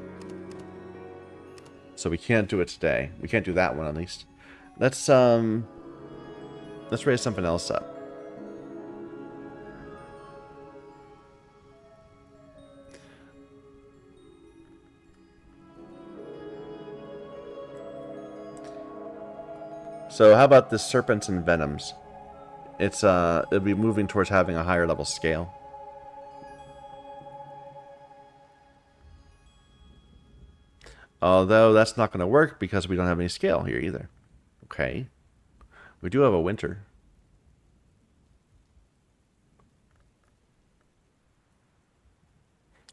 So we can't do it today. We can't do that one at least. Let's raise something else up. So how about the Serpents and Venoms? It'll be moving towards having a higher level scale. Although that's not going to work because we don't have any scale here either. Okay. We do have a winter.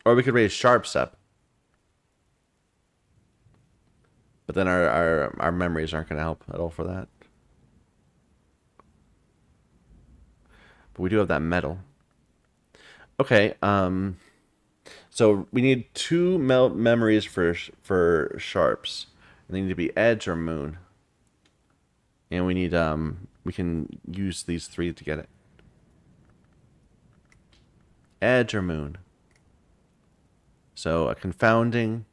Or we could raise sharps up. But then our memories aren't going to help at all for that. But we do have that metal. Okay, so we need 2 memories for sharps. And they need to be edge or moon. And we need we can use these 3 to get it. Edge or moon. So a confounding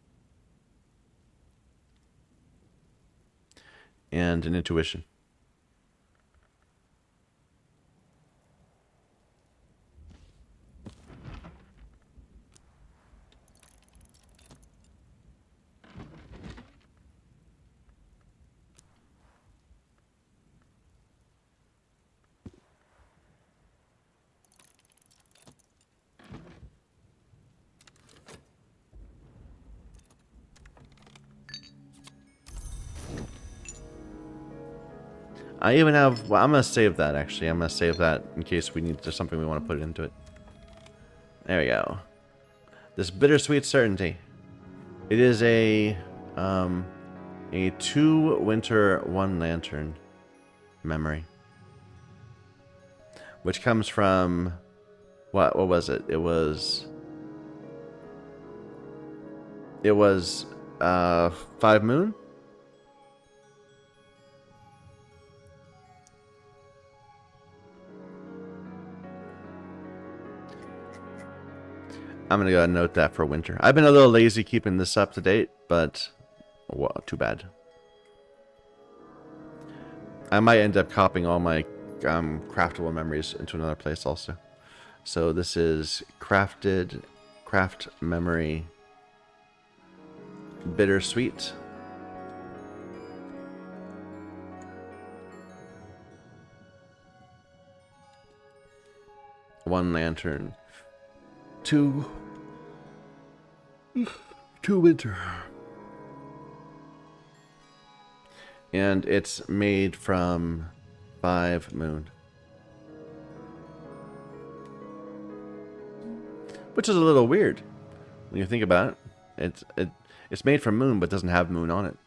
and an intuition. I even have... Well, I'm going to save that, actually. I'm going to save that in case we need to, something we want to put into it. There we go. This Bittersweet Certainty. It is a 2 winter, 1 lantern memory. Which comes from... What was it? It was 5 moon? I'm going to go ahead and note that for winter. I've been a little lazy keeping this up to date, but well, too bad. I might end up copying all my craftable memories into another place also. So this is craft memory, bittersweet. One lantern. 2 winter. And it's made from 5 moon. Which is a little weird when you think about it. It's made from moon but doesn't have moon on it.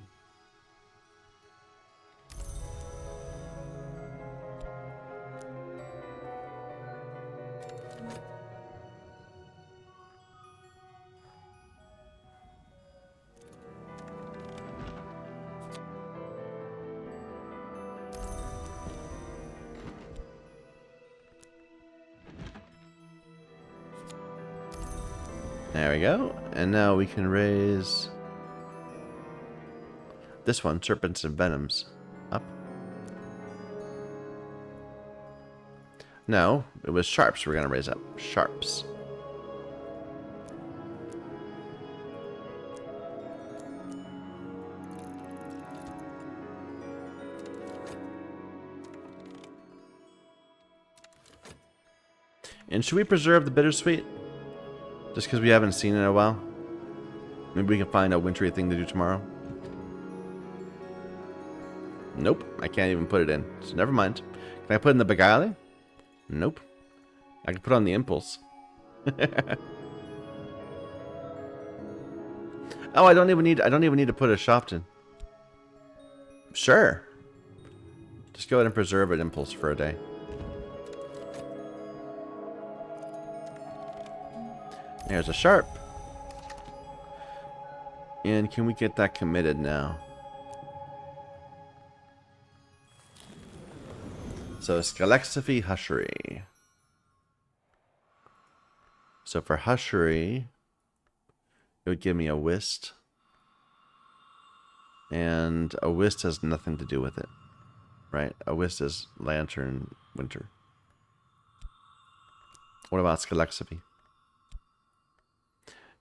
There we go. And now we can raise this one, Serpents and Venoms, up. No, it was Sharps we're going to raise up. Sharps. And should we preserve the bittersweet? Just because we haven't seen it in a while. Maybe we can find a wintry thing to do tomorrow. Nope, I can't even put it in. So never mind. Can I put it in the Beguiling? Nope. I can put it on the Impulse. Oh, I don't even need to put a Shopton. Sure. Just go ahead and preserve an Impulse for a day. There's a Sharp. And can we get that committed now? So Scalexiphy, Hushery. So for Hushery, it would give me a Whist. And a Whist has nothing to do with it. Right? A Whist is Lantern Winter. What about Scalexiphy?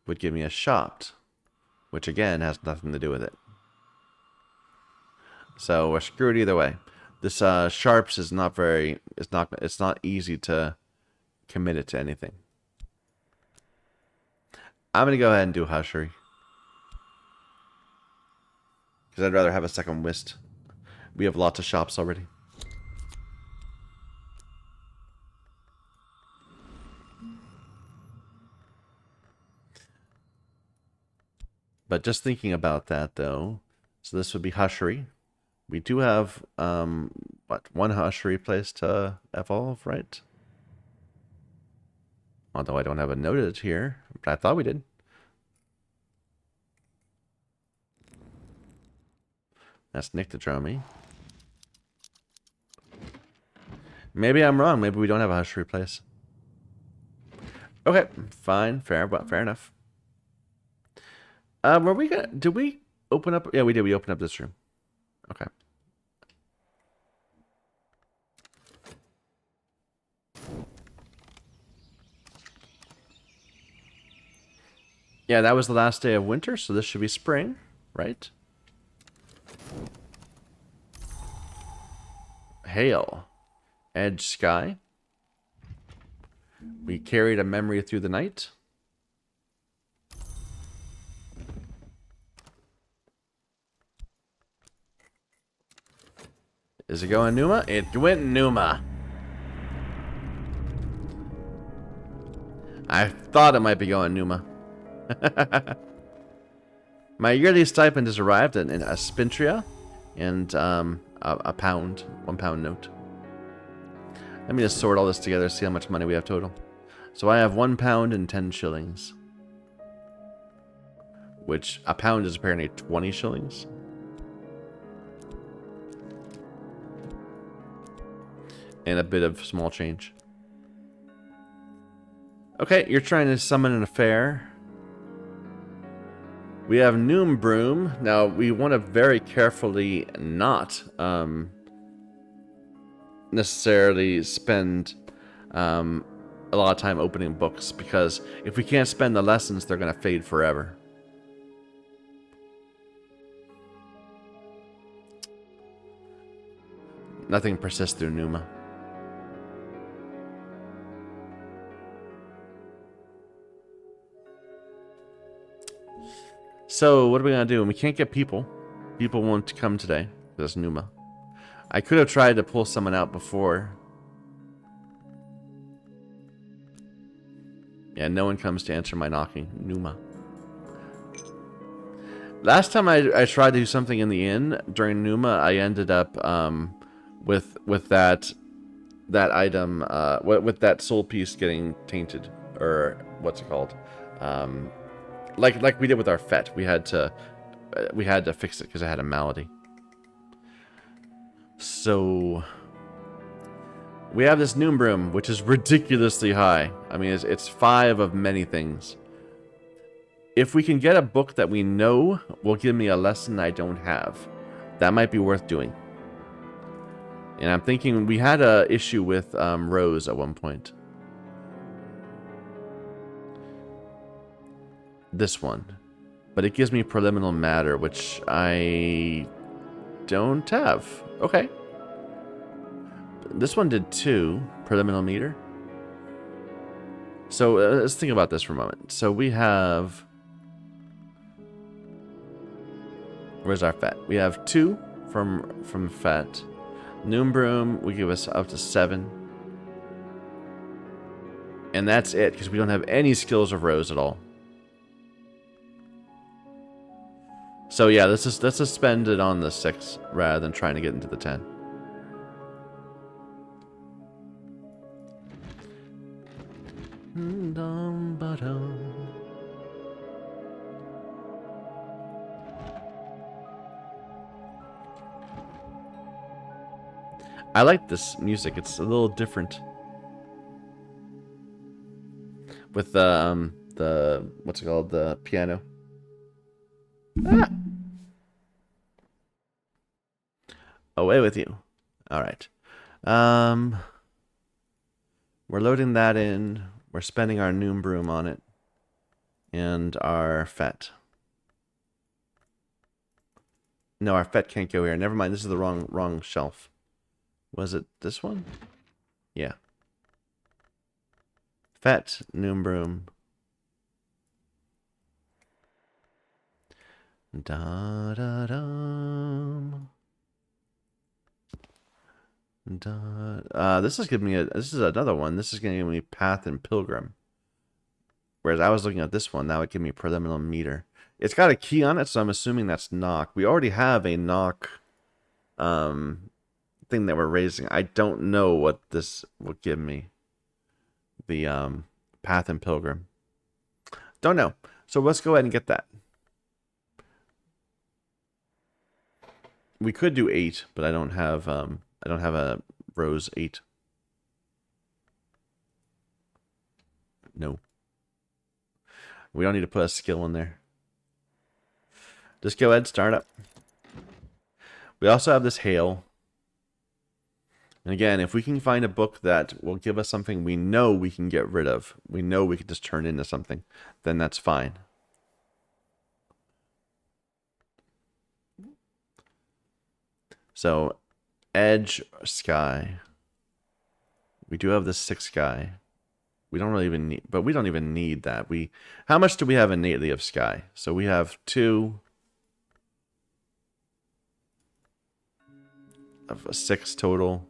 Would give me a Shopped, which again has nothing to do with it. So we're screwed either way. This Sharps is not very. It's not easy to commit it to anything. I'm gonna go ahead and do Hushery because I'd rather have a second Whist. We have lots of shops already. But just thinking about that, though, so this would be Hushery. We do have, what, one Hushery place to evolve, right? Although I don't have it noted here, but I thought we did. That's Nyctodromy. Maybe I'm wrong. Maybe we don't have a Hushery place. Okay, fine, fair, but fair enough. Were we gonna? Did we open up? Yeah, we did. We opened up this room. Okay. Yeah, that was the last day of winter, so this should be spring, right? Hail. Edge Sky. We carried a memory through the night. Is it going Numa? It went Numa. I thought it might be going Numa. My yearly stipend has arrived in a Spintria and a pound, £1 note. Let me just sort all this together, see how much money we have total. So I have £1 and 10 shillings. Which, a pound is apparently 20 shillings. And a bit of small change. Okay, you're trying to summon an affair. We have Noombroom. Now, we want to very carefully not necessarily spend a lot of time opening books, because if we can't spend the lessons, they're going to fade forever. Nothing persists through Numa. So, what are we going to do? We can't get people. People won't come today. There's Numa. I could have tried to pull someone out before. Yeah, no one comes to answer my knocking. Numa. Last time I tried to do something in the inn during Numa, I ended up with that item, with that soul piece getting tainted, or what's it called? Like we did with our Fett, we had to fix it because it had a malady. So we have this Noombroom, which is ridiculously high. I mean, it's 5 of many things. If we can get a book that we know will give me a lesson I don't have, that might be worth doing. And I'm thinking we had a issue with Rose at one point. This one, but it gives me preliminal matter, which I don't have. Okay, this one did 2 preliminal meter. So let's think about this for a moment. So we have... Where's our Fet? We have 2 from Fet. Noombroom will give us up to 7. And that's it, because we don't have any skills of Rose at all. So yeah, let's just spend it on the 6 rather than trying to get into the 10. I like this music. It's a little different. With the what's it called? The piano. Ah! Away with you. All right. We're loading that in. We're spending our Noombroom on it. And our Fet. No, our Fet can't go here. Never mind. This is the wrong shelf. Was it this one? Yeah. Fet, Noombroom. Da da dum. This is giving me this is another one. This is giving me Path and Pilgrim. Whereas I was looking at this one, that would give me Preliminal Meter. It's got a key on it, so I'm assuming that's knock. We already have a knock thing that we're raising. I don't know what this will give me. The Path and Pilgrim. Don't know. So let's go ahead and get that. We could do 8, but I don't have a Rose 8. No. We don't need to put a skill in there. Just go ahead, start up. We also have this Hail. And again, if we can find a book that will give us something we know we can get rid of, we know we can just turn into something, then that's fine. So, Edge, Sky. We do have the 6 Sky. We don't really even need, but we don't even need that. How much do we have innately of Sky? So we have 2 of a 6 total.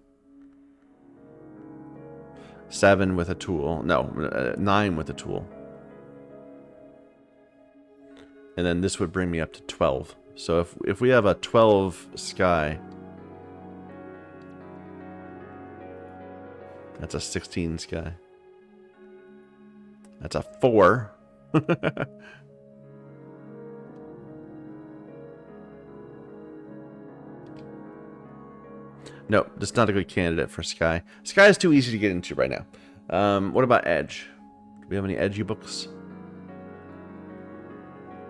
7 with a tool. No, 9 with a tool. And then this would bring me up to 12. So if we have a 12 Sky, that's a 16 Sky. That's a 4. Nope, that's not a good candidate for Sky. Sky is too easy to get into right now. What about Edge? Do we have any edgy books?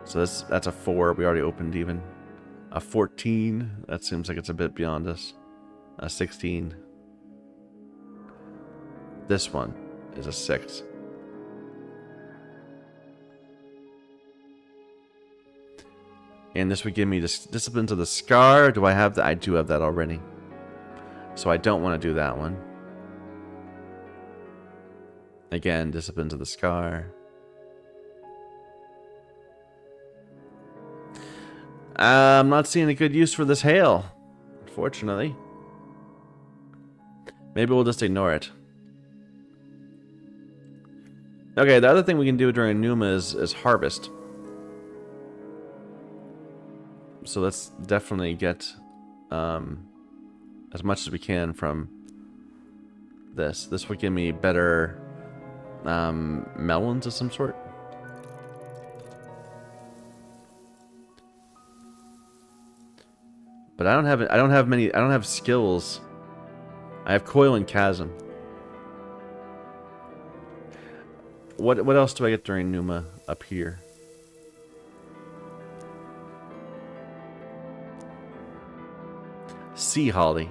So that's a 4. We already opened even. A 14. That seems like it's a bit beyond us. A 16. This one is a 6. And this would give me Disciplines of the Scar. Do I have that? I do have that already. So I don't want to do that one. Again, Disciplines of the Scar. I'm not seeing a good use for this Hail, unfortunately. Maybe we'll just ignore it. Okay, the other thing we can do during Numa is Harvest. So let's definitely get as much as we can from this. This would give me better melons of some sort. But I don't have skills. I have Coil and Chasm. What else do I get during Numa up here? Sea Holly.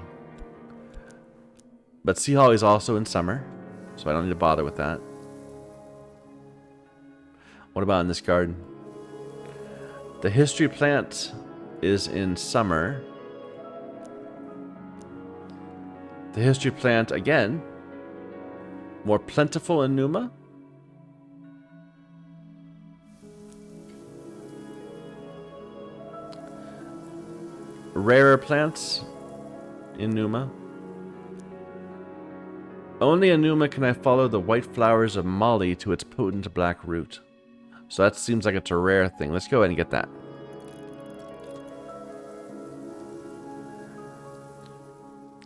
But Sea Holly is also in summer, so I don't need to bother with that. What about in this garden? The History Plant is in summer. The History Plant, again, more plentiful in Numa. rarer plants in Numa. Only in Numa can I follow the white flowers of Mali to its potent black root. So that seems like it's a rare thing. Let's go ahead and get that.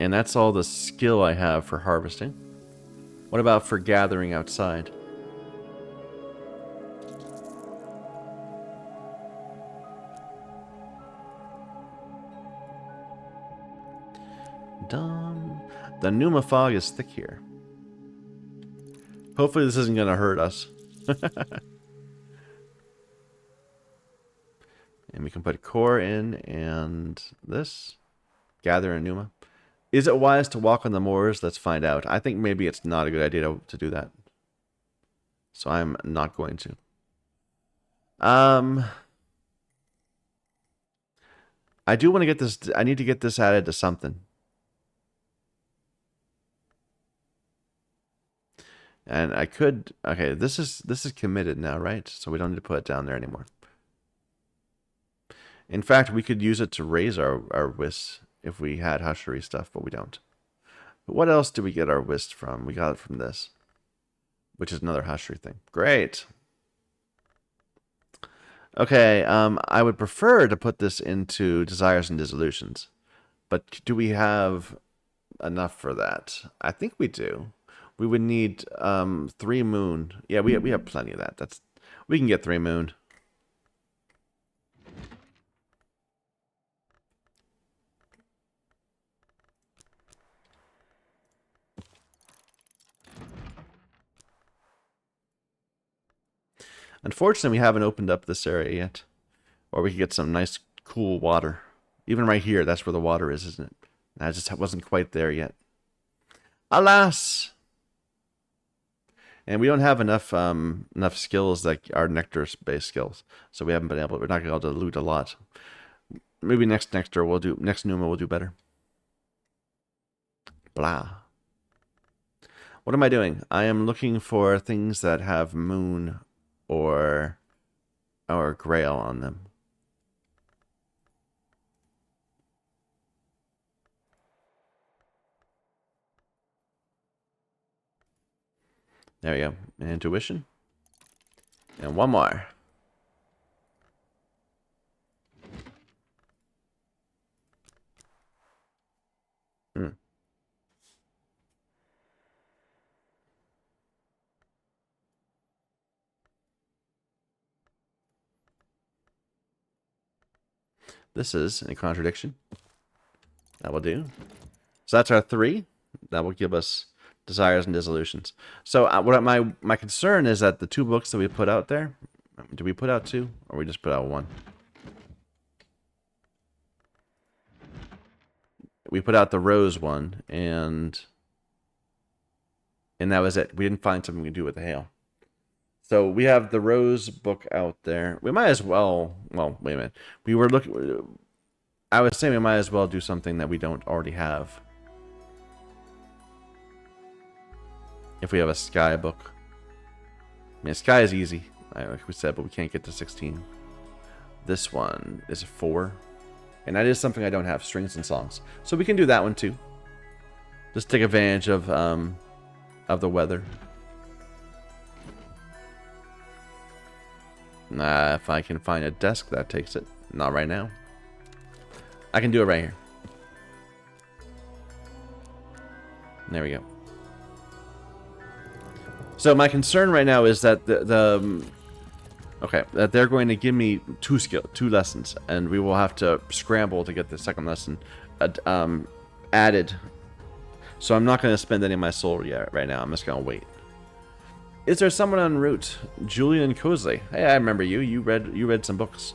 And that's all the skill I have for harvesting. What about for gathering outside? Done. The Numa fog is thick here. Hopefully this isn't going to hurt us. And we can put core in and this. Gather in Numa. Is it wise to walk on the moors? Let's find out. I think maybe it's not a good idea to do that. So I'm not going to. I do want to get this. I need to get this added to something. And I could. Okay, this is committed now, right? So we don't need to put it down there anymore. In fact, we could use it to raise our whist if we had hushery stuff, but we don't. But what else do we get our whist from? We got it from this, which is another hushery thing. Great. Okay, I would prefer to put this into desires and dissolutions, but do we have enough for that? I think we do. We would need 3 moon. Yeah, we have plenty of that. We can get 3 moon. Unfortunately, we haven't opened up this area yet. Or we could get some nice, cool water. Even right here, that's where the water is, isn't it? I just wasn't quite there yet. Alas! And we don't have enough skills like our nectar-based skills. So we haven't been able, we're not going to be able to loot a lot. Maybe next Numa will do better. Blah. What am I doing? I am looking for things that have moon or grail on them. There we go. Intuition. And one more. This is a contradiction. That will do. So that's our 3. That will give us desires and dissolutions. So what my concern is that the 2 books that we put out there, do we put out 2 or we just put out 1? We put out the rose one and that was it. We didn't find something we could do with the hail. So we have the rose book out there. We might as well, wait a minute. We were looking, I was saying we might as well do something that we don't already have. If we have a sky book. I mean, sky is easy, like we said, but we can't get to 16. This one is a 4. And that is something I don't have, strings and songs. So we can do that one too. Just take advantage of the weather. If I can find a desk that takes it. Not right now. I can do it right here. There we go. So my concern right now is that that they're going to give me 2 lessons, and we will have to scramble to get the second lesson added. So I'm not going to spend any of my soul yet right now. I'm just going to wait. Is there someone en route? Julian Cosley. Hey, I remember you. You read some books.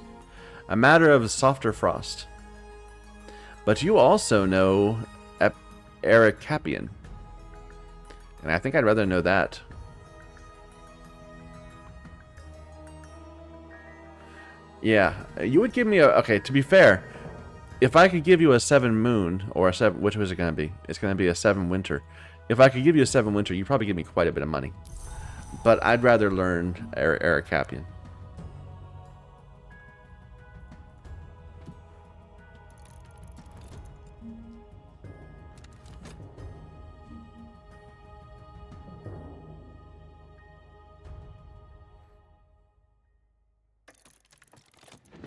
A Matter of Softer Frost. But you also know Eric Capian. And I think I'd rather know that. Yeah, you would give me a... Okay, to be fair, if I could give you a 7 moon, or a 7... Which was it going to be? It's going to be a 7 winter. If I could give you a 7 winter, you'd probably give me quite a bit of money. But I'd rather learn Eric Capian.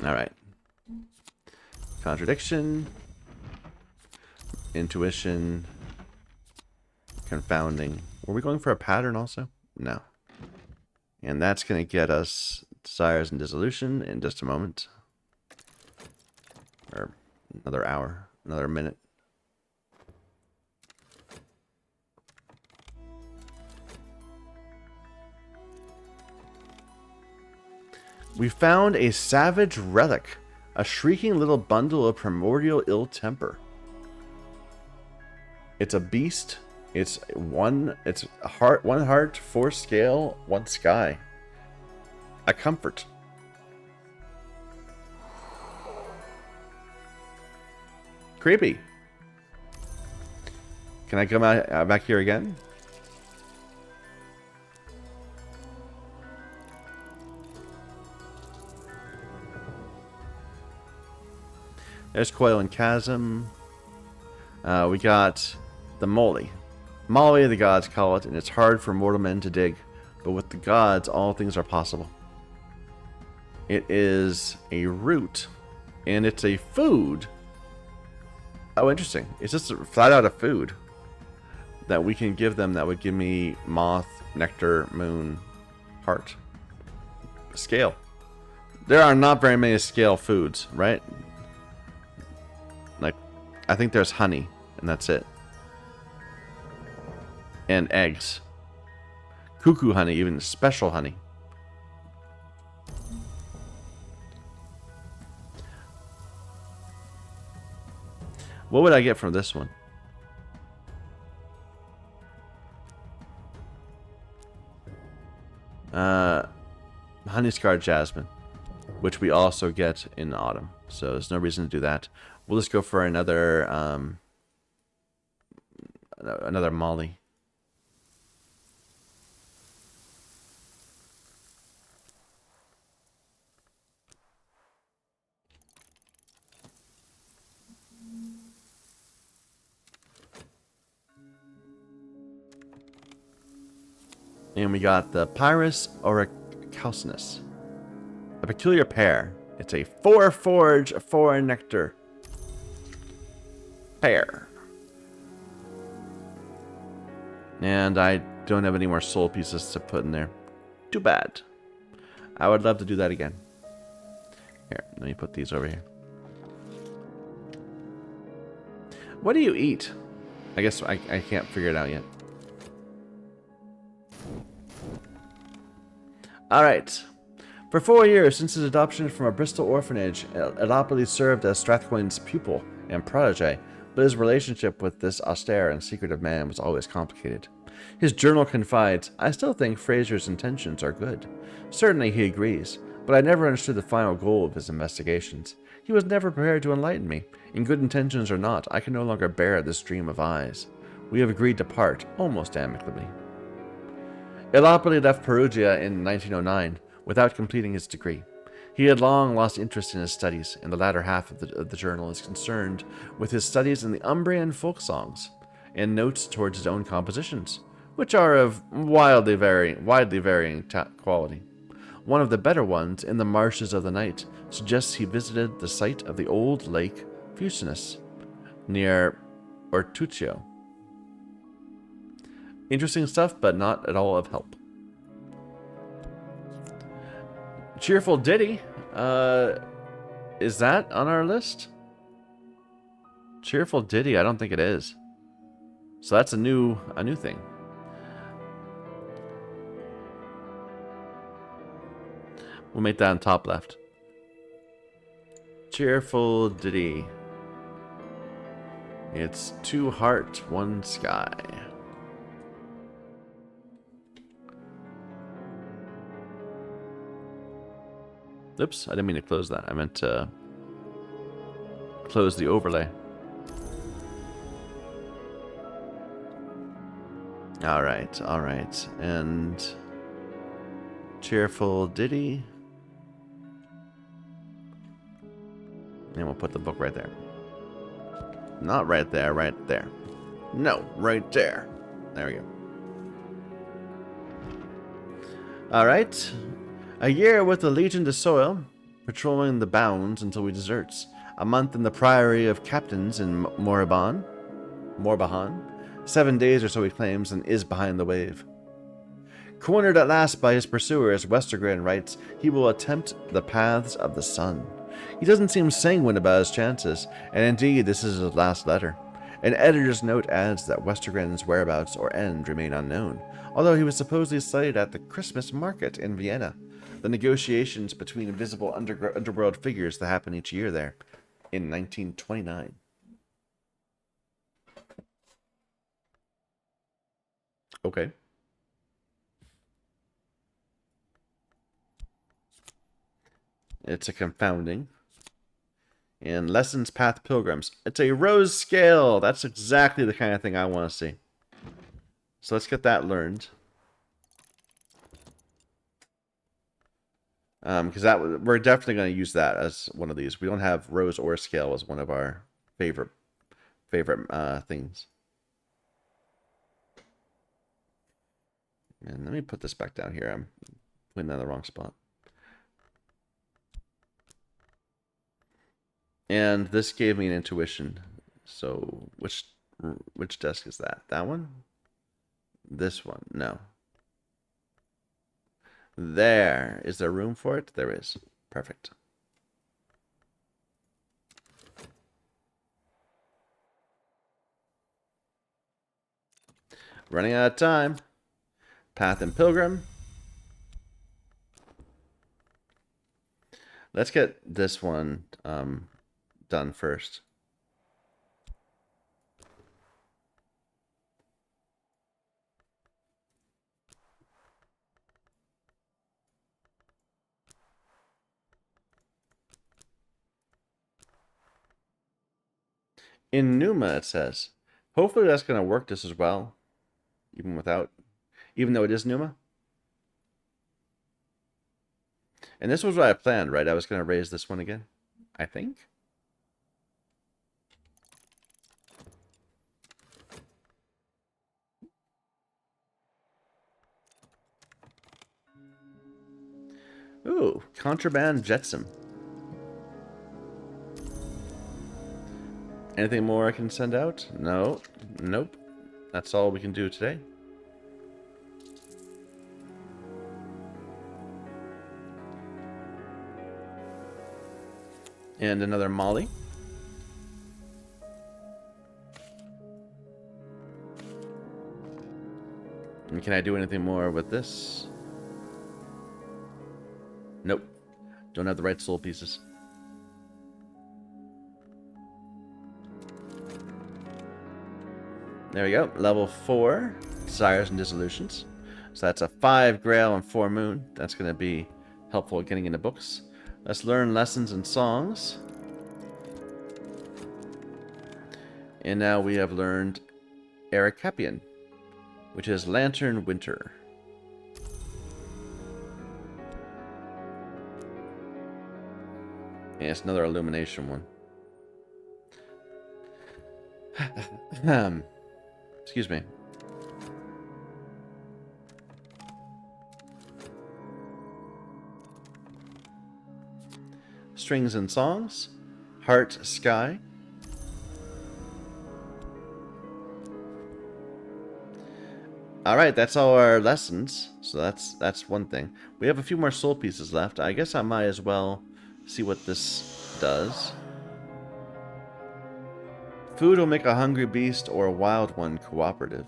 Alright. Contradiction. Intuition. Confounding. Were we going for a pattern also? No. And that's going to get us Desires and Dissolution in just a moment. Or another hour. Another minute. We found a savage relic. A shrieking little bundle of primordial ill temper. It's a beast. It's one heart, 4 scale, 1 sky. A comfort. Creepy. Can I come out back here again? There's Coil and Chasm. We got the Moly. Molly, the gods call it, and it's hard for mortal men to dig. But with the gods, all things are possible. It is a root, and it's a food. Oh, interesting. It's just flat out a food that we can give them that would give me moth, nectar, moon, heart. Scale. There are not very many scale foods, right? Like, I think there's honey, and that's it. And eggs. Cuckoo honey, even special honey. What would I get from this one? Honey Scarred Jasmine, which we also get in autumn. So there's no reason to do that. We'll just go for another another Molly. And we got the Pyrus Orichalcinus. A peculiar pair. It's a 4 forge, 4 nectar pair. And I don't have any more soul pieces to put in there. Too bad. I would love to do that again. Here, let me put these over here. What do you eat? I guess I can't figure it out yet. Alright. For 4 years since his adoption from a Bristol orphanage, Elopolis served as Strathcoin's pupil and protege, but his relationship with this austere and secretive man was always complicated. His journal confides, "I still think Fraser's intentions are good. Certainly he agrees, but I never understood the final goal of his investigations. He was never prepared to enlighten me. In good intentions or not, I can no longer bear this stream of eyes. We have agreed to part, almost amicably." Elopoli left Perugia in 1909 without completing his degree. He had long lost interest in his studies, and the latter half of the journal is concerned with his studies in the Umbrian folk songs and notes towards his own compositions, which are of widely varying quality. One of the better ones, "In the Marshes of the Night," suggests he visited the site of the old lake Fucinus, near Ortuccio. Interesting stuff, but not at all of help. Cheerful Ditty. Is that on our list? Cheerful Ditty, I don't think it is. So that's a new thing. We'll make that on top left. Cheerful Ditty. It's 2 heart, 1 sky. Oops, I didn't mean to close that. I meant to close the overlay. Alright, alright. And Cheerful Ditty. And we'll put the book right there. Not right there, right there. No, right there. There we go. Alright. A year with the Legion de Soil. patrolling the bounds until we deserts. A month in the Priory of Captains in Morbahan. 7 days or so he claims and is behind the wave. Cornered at last by his pursuers, Westergren writes he will attempt the paths of the sun. He doesn't seem sanguine about his chances, and indeed this is his last letter. An editor's note adds that Westergren's whereabouts or end remain unknown, although he was supposedly sighted at the Christmas market in Vienna, the negotiations between invisible underworld figures that happen each year there, in 1929. Okay. It's a confounding. And Lessons Path Pilgrims. It's a rose scale. That's exactly the kind of thing I want to see. So let's get that learned. Because we're definitely going to use that as one of these. We don't have rose or scale as one of our favorite things. And let me put this back down here. I'm putting that in the wrong spot. And this gave me an intuition. So which desk is that? That one? This one? No. There. Is there room for it? There is. Perfect. Running out of time. Path and Pilgrim. Let's get this one done first. In Numa, it says. Hopefully that's going to work just as well, even though it is Numa. And this was what I planned, right? I was going to raise this one again, I think. Ooh, Contraband Jetsam. Anything more I can send out? No. Nope. That's all we can do today. And another Molly. And can I do anything more with this? Nope. Don't have the right soul pieces. There we go. Level 4. Desires and Dissolutions. So that's a 5 Grail and 4 Moon. That's going to be helpful getting into books. Let's learn lessons and songs. And now we have learned Erikapian, which is Lantern Winter. Yeah, it's another illumination one. Excuse me. Strings and Songs, Heart Sky. All right, that's all our lessons. So that's one thing. We have a few more soul pieces left. I guess I might as well see what this does. Food will make a hungry beast or a wild one cooperative.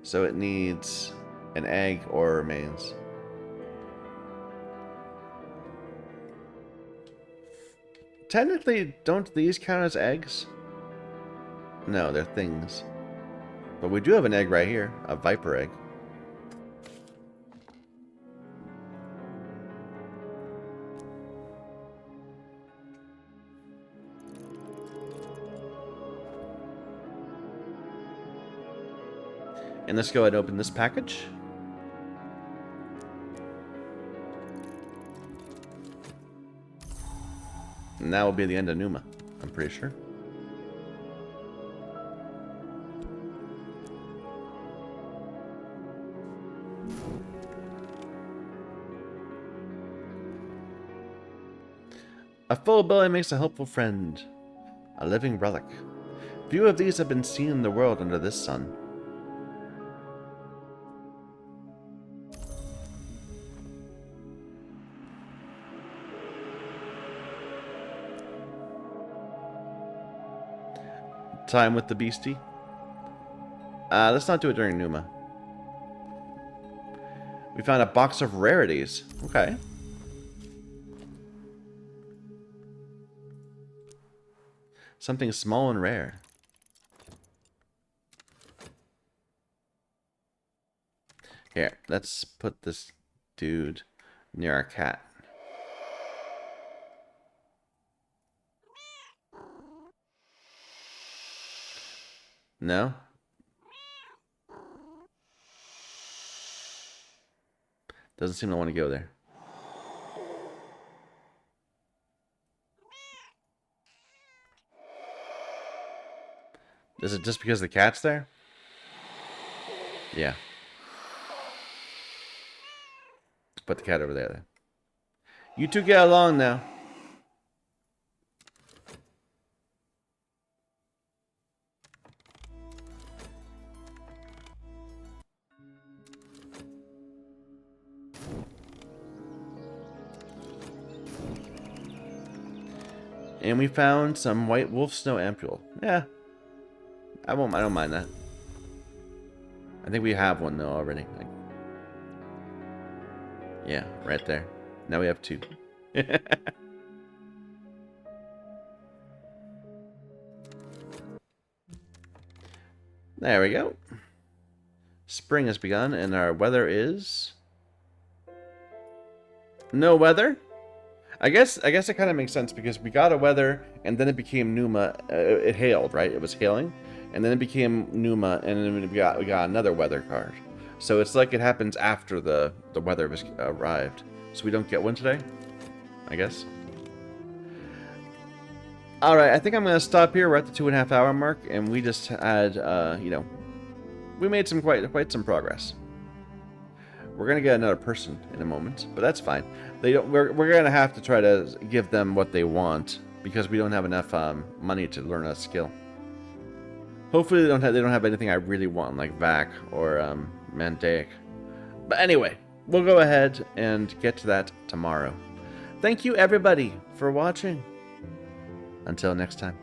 So it needs an egg or remains. Technically, don't these count as eggs? No, they're things. But we do have an egg right here, a viper egg. And let's go ahead and open this package. And that will be the end of Numa, I'm pretty sure. A full belly makes a helpful friend. A living relic. Few of these have been seen in the world under this sun. Time with the beastie. Let's not do it during Numa. We found a box of rarities. Okay. Something small and rare. Here, let's put this dude near our cat. No? Doesn't seem to want to go there. Is it just because the cat's there? Yeah. Put the cat over there then. You two get along now. And we found some white wolf snow ampule. Yeah. I don't mind that. I think we have one though already. Like, yeah, right there. Now we have two. There we go. Spring has begun and our weather is no weather. I guess it kind of makes sense because we got a weather and then it became Numa. It hailed, right? It was hailing, and then it became Numa, and then we got another weather card. So it's like it happens after the weather was arrived. So we don't get one today, I guess. All right, I think I'm gonna stop here. We're at the 2.5 hour mark, and we just had, you know, we made some quite some progress. We're gonna get another person in a moment, but that's fine. They don't. We're gonna have to try to give them what they want because we don't have enough money to learn a skill. Hopefully they don't have anything I really want like Vac or Mandaic. But anyway, we'll go ahead and get to that tomorrow. Thank you everybody for watching. Until next time.